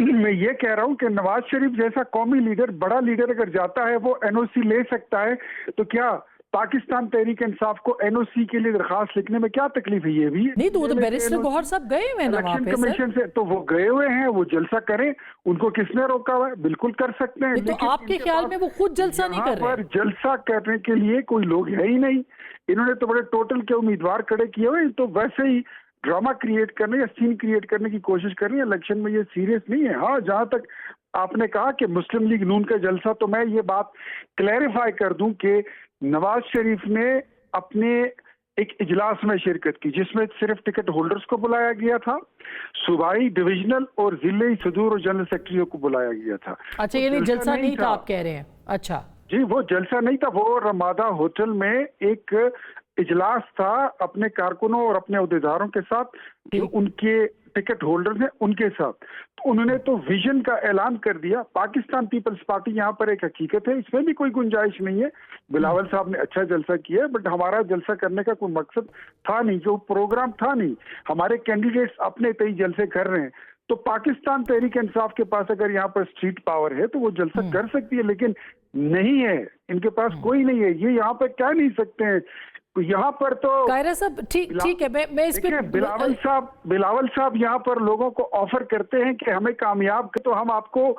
मैं ये कह रहा हूँ कि नवाज शरीफ जैसा कौमी लीडर, बड़ा लीडर अगर जाता है वो एनओसी ले सकता है, तो क्या पाकिस्तान तहरीक इंसाफ को एनओसी के लिए दरखास्त लिखने में क्या तकलीफ है? ये भी नहीं, तो वो तो बैरिस्टर गौहर साहब गए हुए हैं ना वहाँ पे कमीशन से, तो वो गए हुए हैं, वो जलसा करें, उनको किसने रोका हुआ है? बिल्कुल कर सकते हैं। तो आपके ख्याल में वो खुद जलसा नहीं कर रहे? जलसा करने के लिए कोई लोग है ही नहीं, इन्होंने तो बड़े टोटल के उम्मीदवार खड़े किए हुए, तो वैसे ही ड्रामा क्रिएट करने या सीन क्रिएट करने की कोशिश कर रही है। इलेक्शन में ये सीरियस नहीं है। हाँ, जहां तक आपने कहा कि मुस्लिम लीग नून का जलसा, तो मैं ये बात क्लैरिफाई कर दूं कि नवाज शरीफ ने अपने एक इजलास में शिरकत की जिसमें सिर्फ टिकट होल्डर्स को बुलाया गया था, सूबाई, डिविजनल और जिले सदूर और जनरल सेक्रेटरियों को बुलाया गया था। अच्छा, ये जलसा नहीं था आप कह रहे हैं? अच्छा जी, वो जलसा नहीं था, वो रमादा होटल में एक इजलास था अपने कारकुनों और अपने अहदेदारों के साथ, जो उनके टिकट होल्डर्स हैं उनके साथ। तो उन्होंने तो विजन का ऐलान कर दिया। पाकिस्तान पीपल्स पार्टी यहाँ पर एक हकीकत है, इसमें भी कोई गुंजाइश नहीं है। बिलावल साहब ने अच्छा जलसा किया, बट हमारा जलसा करने का कोई मकसद था नहीं, जो प्रोग्राम था नहीं। हमारे कैंडिडेट्स अपने तय जलसे कर रहे हैं, तो पाकिस्तान तहरीक इंसाफ के पास अगर यहाँ पर स्ट्रीट पावर है तो वो जलसा कर सकती है, लेकिन नहीं है, इनके पास कोई नहीं है, ये यहाँ पर कह नहीं सकते हैं। यहाँ पर तो कायरा साहब ठीक है, मैं इस पे बिलावल साहब यहाँ पर लोगों को ऑफर करते हैं कि हमें कामयाब तो हम आपको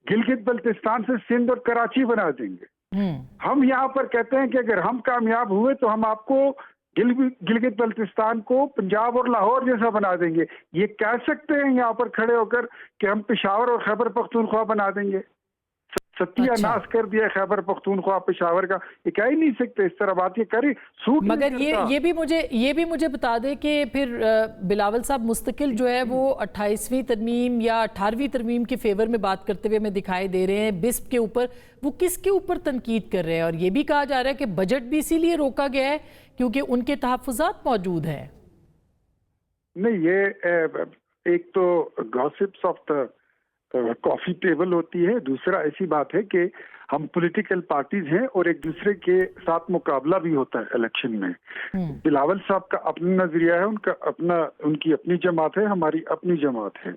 गिलगित बल्तिस्तान से सिंध और कराची बना देंगे। हम यहाँ पर कहते हैं कि अगर हम कामयाब हुए तो हम आपको गिलगित बल्तिस्तान को पंजाब और लाहौर जैसा बना देंगे। ये कह सकते हैं यहाँ पर खड़े होकर कि हम पेशावर और खैबर पख्तूनख्वा बना देंगे। सत्यानाश कर दिया खैबर पख्तूनख्वा पेशावर का, ये कह ही नहीं सकते, इस तरह बात ये करी सूट। मगर ये भी मुझे बता दे कि फिर बिलावल साहब मुस्तकिल जो है वो 28वीं तरमीम या 18वीं तरमीम के फेवर में बात करते हुए हमें दिखाई दे रहे हैं। बिस्प के ऊपर वो किसके ऊपर तनकीद कर रहे हैं? और ये भी कहा जा रहा है कि बजट भी इसीलिए रोका गया है क्योंकि उनके तहफ्फुज़ात मौजूद हैं। नहीं, ये एक तो gossips of the coffee table होती है, दूसरा ऐसी बात है कि हम पॉलिटिकल पार्टीज हैं और एक दूसरे के साथ मुकाबला भी होता है इलेक्शन में। बिलावल साहब का अपना नजरिया है, उनकी अपनी जमात है, हमारी अपनी जमात है।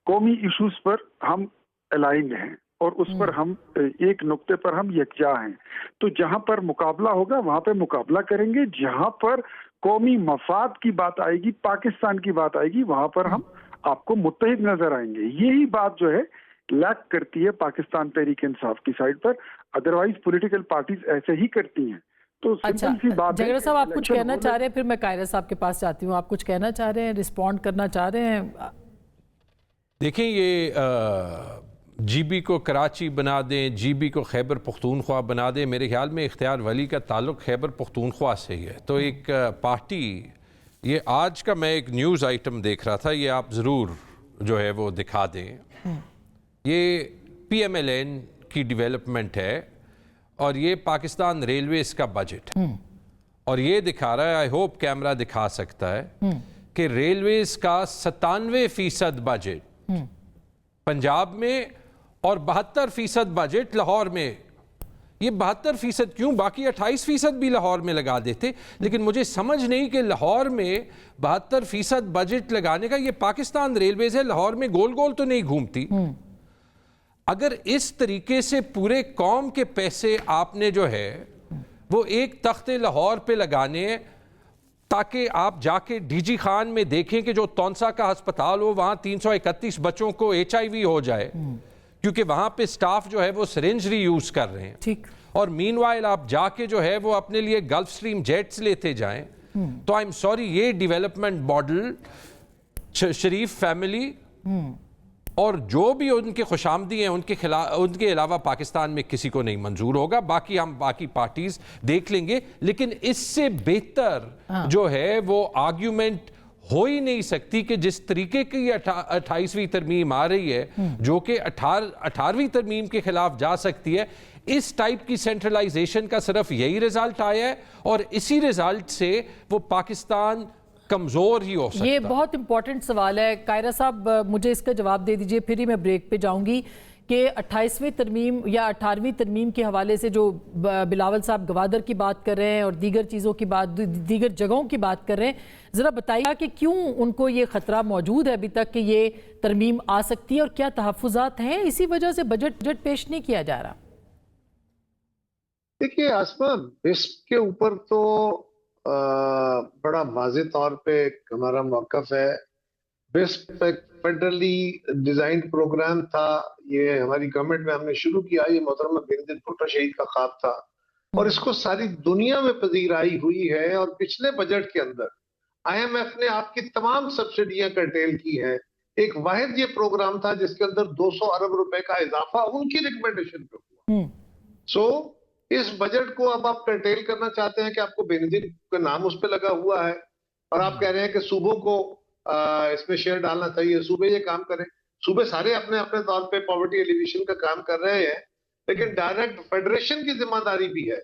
कौमी इश्यूज पर हम अलाइंड हैं और उस पर हम एक नुक्ते पर हम यकजा हैं। तो जहां पर मुकाबला होगा वहां पे मुकाबला करेंगे, जहां पर कौमी मफाद की बात आएगी, पाकिस्तान की बात आएगी, वहां पर हम आपको मुत्तहिद नजर आएंगे। यही बात जो है लैक करती है पाकिस्तान तहरीक इंसाफ की साइड पर, अदरवाइज पॉलिटिकल पार्टीज ऐसे ही करती हैं। तो अच्छा, सिंपल सी बात है। जगरा साहब आप कुछ इलेक्शन कहना होने- चाह रहे हैं, फिर मैं कायरा साहब के पास जाती हूँ। आप कुछ कहना चाह रहे हैं, रिस्पॉन्ड करना चाह रहे हैं? देखें, ये जीबी को कराची बना दें, जीबी को खैबर पख्तूनख्वा बना दें, मेरे ख्याल में इख्तियार वली का ताल्लुक खैबर पख्तूनख्वा से ही है। तो एक पार्टी, ये आज का मैं एक न्यूज़ आइटम देख रहा था, ये आप ज़रूर जो है वो दिखा दें। ये PMLN की डेवलपमेंट है और ये पाकिस्तान रेलवेज़ का बजट है, और ये दिखा रहा है, आई होप कैमरा दिखा सकता है, कि रेलवेज़ का 97% बजट पंजाब में और 72% बजट लाहौर में। ये 72% क्यों, बाकी 28% भी लाहौर में लगा देते। लेकिन मुझे समझ नहीं कि लाहौर में 72% बजट लगाने का, ये पाकिस्तान रेलवेज है, लाहौर में गोल गोल तो नहीं घूमती। अगर इस तरीके से पूरे कौम के पैसे आपने जो है वो एक तख्ते लाहौर पे लगाने, ताकि आप जाके डीजी खान में देखें कि जो तौंसा का अस्पताल हो, वहाँ 331 बच्चों को HIV हो जाए, क्योंकि वहाँ पे स्टाफ जो है वो सिरिंज रीयूज कर रहे हैं। ठीक। और मीनवाइल आप जाके जो है वो अपने लिए गल्फ स्ट्रीम जेट्स लेते जाएं। तो आई एम सॉरी, ये डेवलपमेंट मॉडल शरीफ फैमिली और जो भी उनके खुशामदी हैं उनके खिलाफ, उनके अलावा पाकिस्तान में किसी को नहीं मंजूर होगा। बाकी हम बाकी पार्टीज देख लेंगे, लेकिन इससे बेहतर जो है वो आर्ग्यूमेंट हो ही नहीं सकती कि जिस तरीके की 28वीं तरमीम आ रही है, जो कि 18वीं तरमीम के खिलाफ जा सकती है। इस टाइप की सेंट्रलाइजेशन का सिर्फ यही रिजल्ट आया है, और इसी रिजल्ट से वो पाकिस्तान कमजोर ही हो सकता है। ये बहुत इंपॉर्टेंट सवाल है कायरा साहब, मुझे इसका जवाब दे दीजिए, फिर ही मैं ब्रेक पे जाऊंगी। कि 28वीं तरमीम या 18वीं तरमीम के हवाले से जो बिलावल साहब गवादर की बात कर रहे हैं और दीगर चीज़ों की बात, दीगर जगहों की बात कर रहे हैं, ज़रा बताइएगा कि क्यों उनको ये ख़तरा मौजूद है अभी तक कि ये तरमीम आ सकती है, और क्या तहफ़्फ़ुज़ात हैं इसी वजह से बजट पेश नहीं किया जा रहा? देखिए आसमा, बिस्प के ऊपर तो बड़ा वाज़ेह तौर पे हमारा मौक़िफ़ है। बिस्प एक फेडरली डिजाइंड प्रोग्राम था, ये हमारी गवर्नमेंट में हमने शुरू किया, ये मोहतरमा बेनज़ीर भुट्टो शहीद का ख्वाब था, और इसको सारी दुनिया में पजीराई हुई है। और पिछले बजट के अंदर IMF ने आपकी तमाम सब्सिडियां कर्टेल की हैं। एक वाहिद ये प्रोग्राम था जिसके अंदर 200 अरब रुपए का इजाफा उनकी रिकमेंडेशन पे हुआ। सो इस बजट को अब आप कर्टेल करना चाहते हैं कि आपको बेनज़ीर का नाम उस पर लगा हुआ है, और आप कह रहे हैं कि सूबों को इसमें शेयर डालना चाहिए, सूबे ये काम करें। सूबे सारे अपने अपने तौर पे पॉवर्टी एलिवेशन का काम कर रहे हैं, लेकिन डायरेक्ट फेडरेशन की जिम्मेदारी भी है।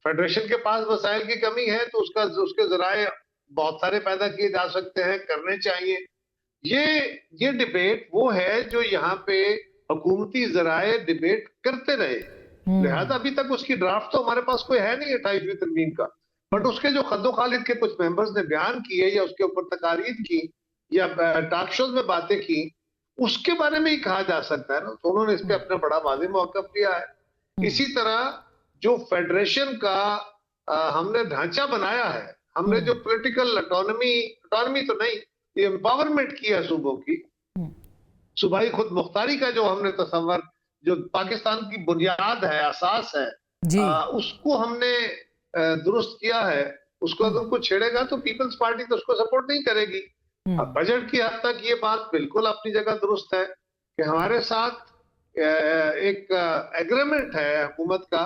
फेडरेशन के पास वसाइल की कमी है, तो उसके जराए बहुत सारे पैदा किए जा सकते हैं, करने चाहिए। ये डिबेट वो है जो यहाँ पे हुकूमती जराए डिबेट करते रहे। लिहाजा अभी तक उसकी ड्राफ्ट तो हमारे पास कोई है नहीं 28वीं तरमीम का, बट उसके जो खद्दो खालिद के कुछ मेंबर्स ने बयान किए या उसके ऊपर तकारीर की या टॉक शोज में बातें की, उसके बारे में ही कहा जा सकता है ना। तो उन्होंने इस पे अपना बड़ा वाज़ेह मौक़िफ़ लिया है। इसी तरह जो फेडरेशन का हमने ढांचा बनाया है, हमने जो पॉलिटिकल ऑटोनॉमी तो नहीं, ये एम्पावरमेंट की है सूबों की, सूबाई खुद मुख्तारी का जो हमने तस्वर, जो पाकिस्तान की बुनियाद है, असास है, उसको हमने दुरुस्त किया है। उसको अगर कोई छेड़ेगा तो पीपल्स पार्टी तो उसको सपोर्ट नहीं करेगी। अब बजट की हद तक ये बात बिल्कुल अपनी जगह दुरुस्त है कि हमारे साथ एक एग्रीमेंट है हुकूमत का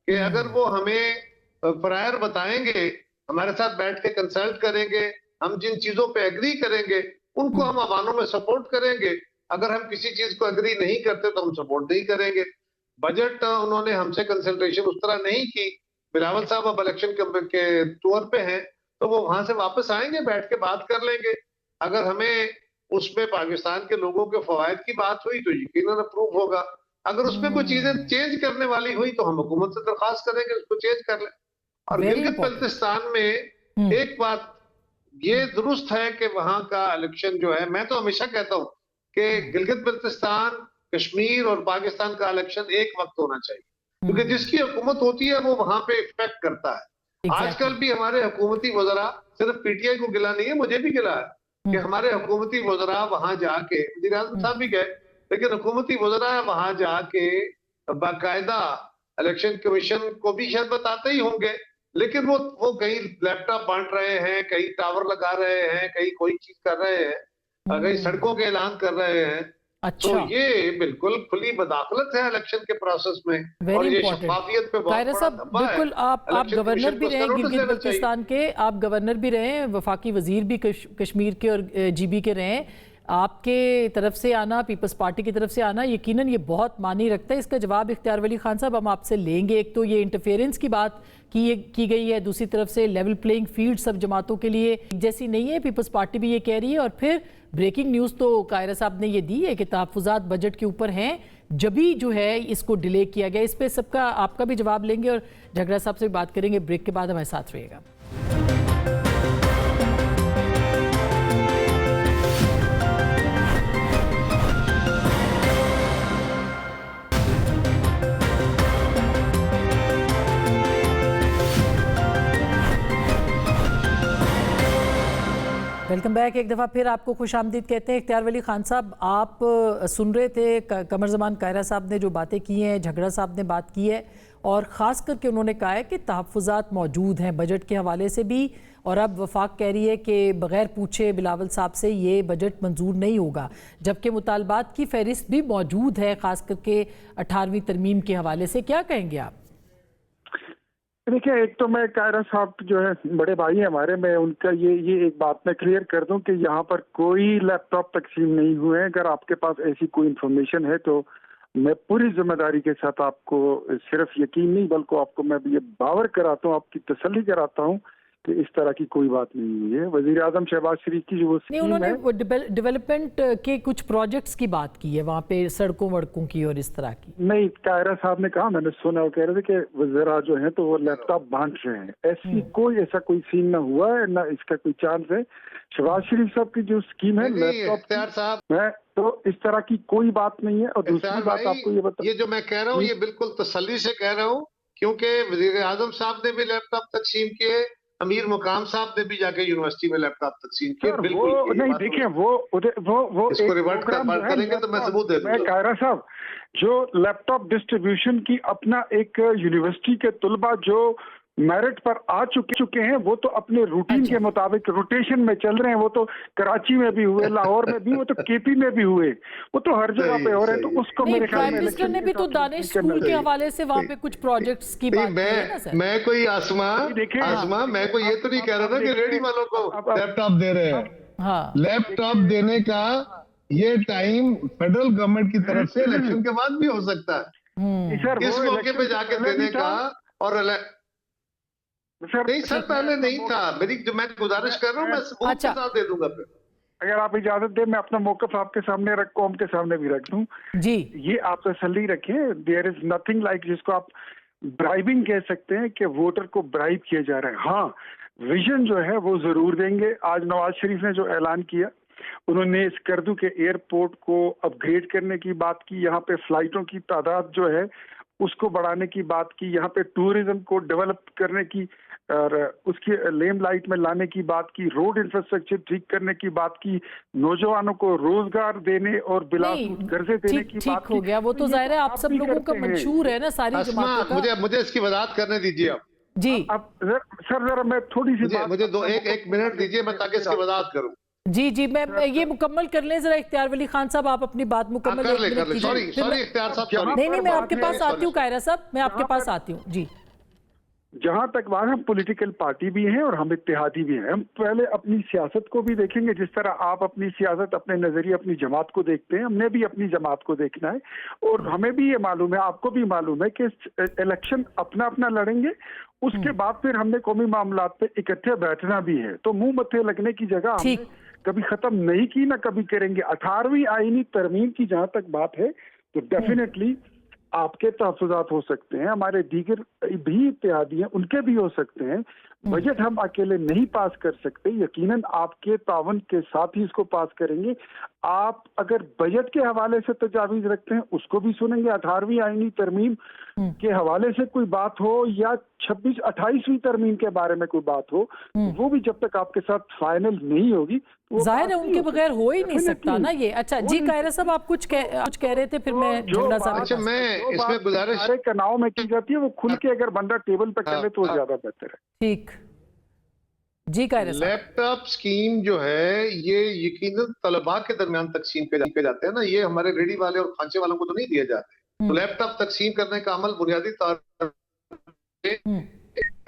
कि अगर वो हमें प्रायर बताएंगे, हमारे साथ बैठ के कंसल्ट करेंगे, हम जिन चीजों पे एग्री करेंगे उनको हम अवानों में सपोर्ट करेंगे। अगर हम किसी चीज को एग्री नहीं करते तो हम सपोर्ट नहीं करेंगे। बजट उन्होंने हमसे कंसल्टेशन उस तरह नहीं की। बिलावल साहब अब इलेक्शन के टूर पे हैं, तो वो वहां से वापस आएंगे, बैठ के बात कर लेंगे। अगर हमें उसमें पाकिस्तान के लोगों के फवायद की बात हुई तो यकीनन अप्रूव होगा। अगर उसमें कोई चीजें चेंज करने वाली हुई तो हम हुकूमत से दरख्वास्त करेंगे उसको चेंज कर लें। और गिलगित बल्तिस्तान में एक बात ये दुरुस्त है कि वहां का इलेक्शन जो है, मैं तो हमेशा कहता हूँ कि गिलगित बल्तिस्तान, कश्मीर और पाकिस्तान का इलेक्शन एक वक्त होना चाहिए, क्योंकि जिसकी हुकूमत होती है वो वहां पे इफेक्ट करता है। आजकल भी हमारे हुकूमती वज़रा, सिर्फ PTI को गिला नहीं है, मुझे भी गिला है कि हमारे हुकूमती वज़रा वहां जाके, वज़ीर आज़म साहब भी गए, लेकिन हुकूमती वज़रा वहां जाके बाकायदा इलेक्शन कमीशन को भी शायद बताते ही होंगे لیکن وہ کہیں لیپ ٹاپ بانٹ رہے ہیں, کہیں ٹاور لگا رہے ہیں, کہیں کوئی چیز کر رہے ہیں, کہیں سڑکوں کے اعلان کر رہے ہیں. تو اچھا, یہ بالکل کھلی مداخلت ہے الیکشن کے پروسیس میں, اور یہ شفافیت پہ بہت قاہرہ بڑا صاحب دھبا ہے. بالکل آپ گورنر بھی رہے گلگت بلتستان کے, آپ گورنر بھی رہے, وفاقی وزیر بھی کشمیر کے اور جی بی کے رہے. آپ کے طرف سے آنا, پیپلز پارٹی کی طرف سے آنا یقیناً یہ بہت معنی رکھتا ہے. اس کا جواب اختیار ولی خان صاحب ہم آپ سے لیں گے. ایک تو یہ انٹرفیئرنس کی بات کی گئی ہے, دوسری طرف سے لیول پلینگ فیلڈ سب جماعتوں کے لیے جیسی نہیں ہے, پیپلز پارٹی بھی یہ کہہ رہی ہے. اور پھر بریکنگ نیوز تو قاہرہ صاحب نے یہ دی ہے کہ تحفظات بجٹ کے اوپر ہیں, جبھی جو ہے اس کو ڈیلے کیا گیا. اس پہ سب کا آپ کا بھی جواب لیں گے اور جھگڑا صاحب سے بھی بات کریں گے. بریک کے بعد ہمارے ساتھ رہیے گا. Welcome back. ایک دفعہ پھر آپ کو خوش آمدید کہتے ہیں. اختیار ولی خان صاحب, آپ سن رہے تھے قمر زمان قاہرہ صاحب نے جو باتیں کی ہیں, جھگڑا صاحب نے بات کی ہے, اور خاص کر کے انہوں نے کہا ہے کہ تحفظات موجود ہیں بجٹ کے حوالے سے بھی, اور اب وفاق کہہ رہی ہے کہ بغیر پوچھے بلاول صاحب سے یہ بجٹ منظور نہیں ہوگا, جبکہ مطالبات کی فہرست بھی موجود ہے خاص کر کے 18ویں ترمیم کے حوالے سے. کیا کہیں گے آپ؟ دیکھیں, ایک تو میں قاہرہ صاحب جو ہے بڑے بھائی ہیں ہمارے, میں ان کا یہ ایک بات میں کلیئر کر دوں کہ یہاں پر کوئی لیپ ٹاپ تقسیم نہیں ہوئے ہیں. اگر آپ کے پاس ایسی کوئی انفارمیشن ہے تو میں پوری ذمہ داری کے ساتھ آپ کو صرف یقین نہیں بلکہ آپ کو میں یہ باور کراتا ہوں, آپ کی تسلی کراتا ہوں کہ اس طرح کی کوئی بات نہیں ہوئی ہے. وزیر اعظم شہباز شریف کی جو وہ نہیں, انہوں نے ڈیولپمنٹ کے کچھ پروجیکٹس کی بات کی ہے وہاں پہ, سڑکوں وڑکوں کی اور اس طرح کی. نہیں, قاہرہ صاحب نے کہا, میں نے سنا, وہ کہہ رہے تھے کہ وزراء جو ہیں تو وہ لیپ ٹاپ بانٹ رہے ہیں. ایسا کوئی سین نہ ہوا ہے, نہ اس کا کوئی چانس ہے. شہباز شریف صاحب کی جو اسکیم ہے لیپ ٹاپ میں, تو اس طرح کی کوئی بات نہیں ہے. اور دوسری بات آپ کو یہ بتا, یہ جو میں کہہ رہا ہوں یہ بالکل تسلی سے کہہ رہا ہوں, کیونکہ وزیر اعظم صاحب نے بھی لیپ ٹاپ تقسیم کیے, امیر مقام صاحب نے بھی جا کے یونیورسٹی میں لیپ ٹاپ تقسیم کیے. بالکل نہیں, دیکھیں وہ اس کو ریورٹ کریں گے تو میں ثبوت دے دوں گا. قاہرہ صاحب, جو لیپ ٹاپ ڈسٹریبیوشن کی اپنا ایک یونیورسٹی کے طلباء جو میرٹ پر آ چکے ہیں, وہ تو اپنے روٹین کے مطابق روٹیشن میں چل رہے ہیں. وہ تو کراچی میں بھی ہوئے, لاہور میں بھی, وہ تو کے پی میں بھی ہوئے, وہ تو ہر جگہ پہ ہو رہے ہیں. تو اس کو میرے خیال میں منسٹر نے بھی تو دانش اسکول کے حوالے سے وہاں پہ کچھ پروجیکٹس کی بات کی ہے نا سر. میں کوئی آسما میں کوئی یہ تو نہیں کہہ رہا تھا کہ ریڈی والوں کو لیپ ٹاپ دے رہے ہیں. لیپ ٹاپ دینے کا یہ ٹائم فیڈرل گورنمنٹ کی طرف سے الیکشن کے بعد بھی ہو سکتا ہے, اس موقع پہ جا کے دینے کا. اور نہیں سر, پہلے نہیں تھا. میری جو میں گزارش کر رہا ہوں, میں ثبوت کے ساتھ دے دوں گا. پھر اگر آپ اجازت دیں میں اپنا موقف آپ کے سامنے قوم کے سامنے بھی رکھ دوں. جی, یہ آپ تسلی رکھیں, دیر از نتھنگ لائک جس کو آپ برائبنگ کہہ سکتے ہیں کہ ووٹر کو برائب کیا جا رہا ہے. ہاں, ویژن جو ہے وہ ضرور دیں گے. آج نواز شریف نے جو اعلان کیا, انہوں نے اسکردو کے ایئرپورٹ کو اپ گریڈ کرنے کی بات کی, یہاں پہ فلائٹوں کی تعداد جو ہے اس کو بڑھانے کی بات کی, یہاں پہ ٹورزم کو ڈیولپ کرنے کی اور اس کی لیم لائٹ میں لانے کی بات کی, روڈ انفراسٹرکچر ٹھیک کرنے کی بات کی, نوجوانوں کو روزگار دینے اور بلا سود قرضے دینے کی بات کی. ہو گیا, وہ تو ظاہر ہے آپ سب لوگوں کا منشور ہے نا ساری جماعتوں کا. مجھے اس کی وضاحت کرنے دیجیے آپ. جی سر, ذرا میں تھوڑی سی مجھے ایک منٹ دیجیے میں تاکہ اس کی وضاحت کروں. جی میں یہ مکمل کر لیں ذرا. اختیار ولی خان صاحب آپ اپنی بات مکمل کر لیں. سوری اختیار صاحب, نہیں میں آپ کے پاس آتی ہوں قاہرہ صاحب, میں آپ کے پاس آتی ہوں. جی, جہاں تک بات, ہم پولیٹیکل پارٹی بھی ہیں اور ہم اتحادی بھی ہیں. ہم پہلے اپنی سیاست کو بھی دیکھیں گے, جس طرح آپ اپنی سیاست, اپنے نظریے, اپنی جماعت کو دیکھتے ہیں, ہم نے بھی اپنی جماعت کو دیکھنا ہے. اور ہمیں بھی یہ معلوم ہے, آپ کو بھی معلوم ہے کہ الیکشن اپنا لڑیں گے, اس کے بعد پھر ہم نے قومی معاملات پہ اکٹھے بیٹھنا بھی ہے. تو منہ متھے لگنے کی جگہ ہم نے کبھی ختم نہیں کی, نہ کبھی کریں گے. 18ویں آئینی ترمیم کی جہاں تک بات ہے تو ڈیفینیٹلی آپ کے تحفظات ہو سکتے ہیں, ہمارے دیگر بھی اتحادی ہیں ان کے بھی ہو سکتے ہیں, बजट हम अकेले नहीं पास कर सकते, यकीनन आपके तावन के साथ ही इसको पास करेंगे। आप अगर बजट के हवाले से तजावीज रखते हैं उसको भी सुनेंगे, 18वीं आईनी तरमीम के हवाले से कोई बात हो या 28वीं तरमीम के बारे में कोई बात हो, वो भी जब तक आपके साथ फाइनल नहीं होगी जाहिर है उनके बगैर हो ही नहीं सकता ना ये। अच्छा जी कायरा साहब, आप कुछ कह रहे थे, फिर मैं झगड़ा साहब। अच्छा, मैं इसमें गुजारिश तनाव में की जाती है वो खुल के अगर बंदा टेबल पे कर ले तो ज्यादा बेहतर है। ठीक जी कायरा साहब। लैपटॉप स्कीम जो है ये यकीनन तलबा के दरमियान तकसीम किए जाते हैं ना, ये हमारे रेडी वाले और खांचे वालों को तो नहीं दिए जाते। तो लैपटॉप तकसीम करने का अमल बुनियादी तौर पर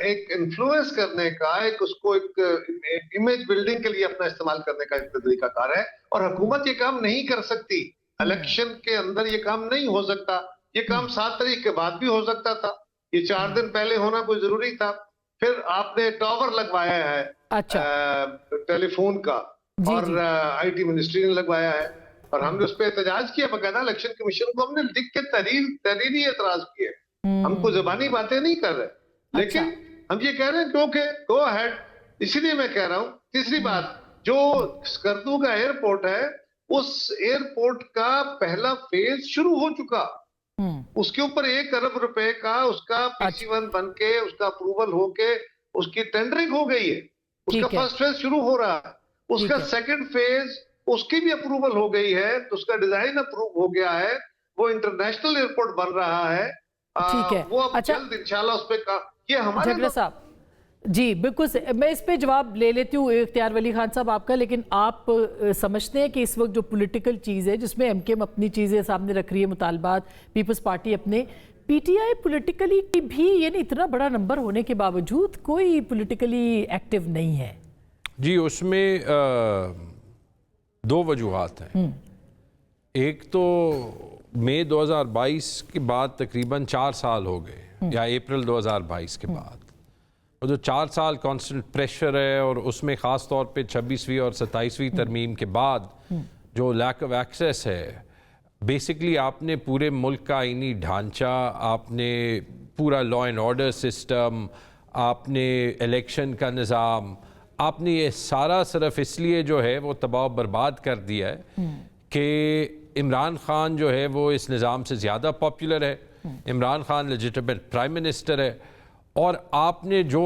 एक इन्फ्लुएंस करने का, एक उसको एक इमेज बिल्डिंग के लिए अपना इस्तेमाल करने का एक तरीका कार है, और हुकूमत ये काम नहीं कर सकती। इलेक्शन के अंदर ये काम नहीं हो सकता, ये काम 7 तारीख के बाद भी हो सकता था, ये 4 दिन पहले होना कोई जरूरी था। फिर आपने टावर लगवाया है, अच्छा, टेलीफोन का, और आईटी मिनिस्ट्री ने लगवाया है, और हमने उस पर एहतजाज किया, बकायदा इलेक्शन कमीशन को हमने लिख के तहरीरी एतराज किए। हमको ज़बानी बातें नहीं कर रहे, लेकिन हम ये कह रहे हैं क्योंकि गो अहेड। इसलिए मैं कह रहा हूँ, तीसरी बात, जो स्कर्दू का एयरपोर्ट है, उस एयरपोर्ट का पहला फेज शुरू हो चुका, उसके ऊपर 1 अरब रुपए का उसका PC1 बन के उसका अप्रूवल होके उसकी टेंडरिंग हो गई है, उसका फर्स्ट फेज शुरू हो रहा है, उसका सेकंड फेज उसकी भी अप्रूवल हो गई है, तो उसका डिजाइन अप्रूव हो गया है, वो इंटरनेशनल एयरपोर्ट बन रहा है। ठीक है, वो अब जल्द इंशाल्लाह उस पे ये हमारे झगड़ा साहब जी बिल्कुल मैं इस पे जवाब ले लेती हूँ इख्तियार वली खान साहब आपका, लेकिन आप समझते हैं कि इस वक्त जो पॉलिटिकल चीज़ है जिसमें MKM अपनी चीज़ें सामने रख रही है, मुतालबात, पीपल्स पार्टी अपने, PTI पॉलिटिकली भी यानी इतना बड़ा नंबर होने के बावजूद कोई पॉलिटिकली एक्टिव नहीं है? जी उसमें 2 वजूहात हैं। एक तो मई 2022 के बाद तकरीबन 4 साल हो गए, या अप्रैल 2022 के बाद, और जो 4 साल कांस्टेंट प्रेशर है, और उसमें ख़ास तौर पे 26वीं और 27वीं तरमीम के बाद जो लैक ऑफ एक्सेस है, बेसिकली आपने पूरे मुल्क का आईनी ढांचा, आपने पूरा लॉ एंड ऑर्डर सिस्टम, आपने इलेक्शन का निज़ाम, आपने ये सारा सिर्फ इसलिए जो है वो तबाह बर्बाद कर दिया है कि इमरान खान जो है वो इस निज़ाम से ज़्यादा पॉपुलर है, Imran Khan legitimate prime minister है, और आपने जो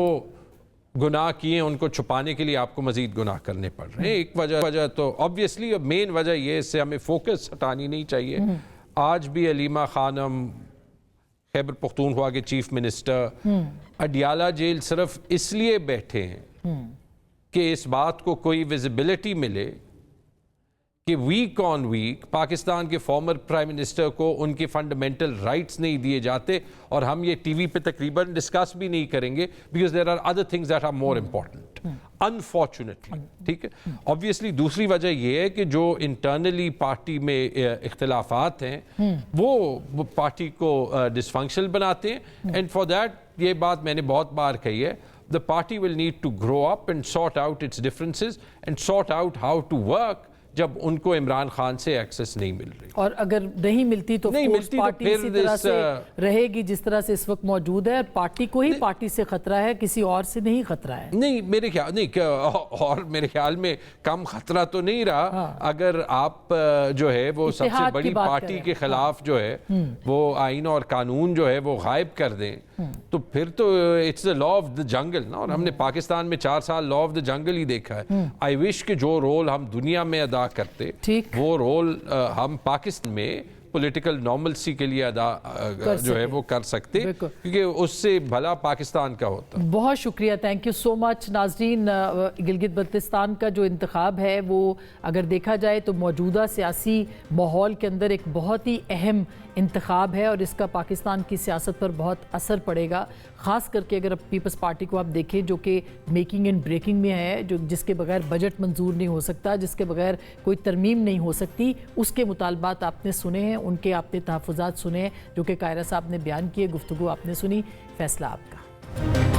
गुनाह किए उनको छुपाने के लिए आपको मज़ीद गुनाह करने पड़ रहे हैं। एक वजह तो ऑब्वियसली मेन वजह ये, इससे हमें फोकस हटानी नहीं चाहिए। आज भी अलीमा खानम खैबर पख्तूनख्वा के चीफ मिनिस्टर अडियाला जेल सिर्फ इसलिए बैठे हैं कि इस बात को कोई विजिबिलिटी मिले कि वीक ऑन वीक पाकिस्तान के फॉर्मर प्राइम मिनिस्टर को उनके फंडामेंटल राइट्स नहीं दिए जाते, और हम ये टीवी पे तकरीबन डिस्कस भी नहीं करेंगे, because there are other things that are more important unfortunately. ठीक है, ऑब्वियसली दूसरी वजह यह है कि जो इंटरनली पार्टी में इख्तिलाफात हैं वो पार्टी को डिसफंक्शनल बनाते हैं, एंड फॉर दैट ये बात मैंने बहुत बार कही है, the party will need to grow up and sort out its differences and sort out how to work जब उनको इमरान खान से एक्सेस नहीं मिल रही, और अगर नहीं मिलती तो पार्टी इसी तरह से रहेगी जिस तरह से इस वक्त मौजूद है। पार्टी को ही पार्टी से खतरा है, किसी और से नहीं खतरा है। नहीं मेरे ख्याल नहीं, और मेरे ख्याल में कम खतरा तो नहीं रहा। हाँ। अगर आप जो है वो सबसे बड़ी पार्टी के खिलाफ जो है वो आईन और कानून जो है वो गायब कर दें, तो फिर तो it's the law of the jungle ना, और हमने पाकिस्तान में 4 साल लॉ ऑफ द जंगल ही देखा है। आई विश कि जो रोल हम दुनिया में अदा करते वो रोल हम पाकिस्तान में पॉलिटिकल नॉर्मलसी के लिए अदा जो है वो कर सकते, क्योंकि उससे भला पाकिस्तान का होता। बहुत शुक्रिया, थैंक यू सो मच। नाज़रीन, गिलगित बल्तिस्तान का जो इंतखाब है वो अगर देखा जाए तो मौजूदा सियासी माहौल के अंदर एक बहुत ही अहम इंतखाब है, और इसका पाकिस्तान की सियासत पर बहुत असर पड़ेगा। ख़ास करके अगर पीपल्स पार्टी को आप देखें जो कि मेकिंग एंड ब्रेकिंग में है, जो जिसके बगैर बजट मंजूर नहीं हो सकता, जिसके बगैर कोई तरमीम नहीं हो सकती, उसके मुतालबात आपने सुने हैं, उनके आपने तहफ़्फ़ुज़ात सुने हैं जो कि कायरा साहब ने बयान किए, गुफ्तगू आपने सुनी, फैसला आपका।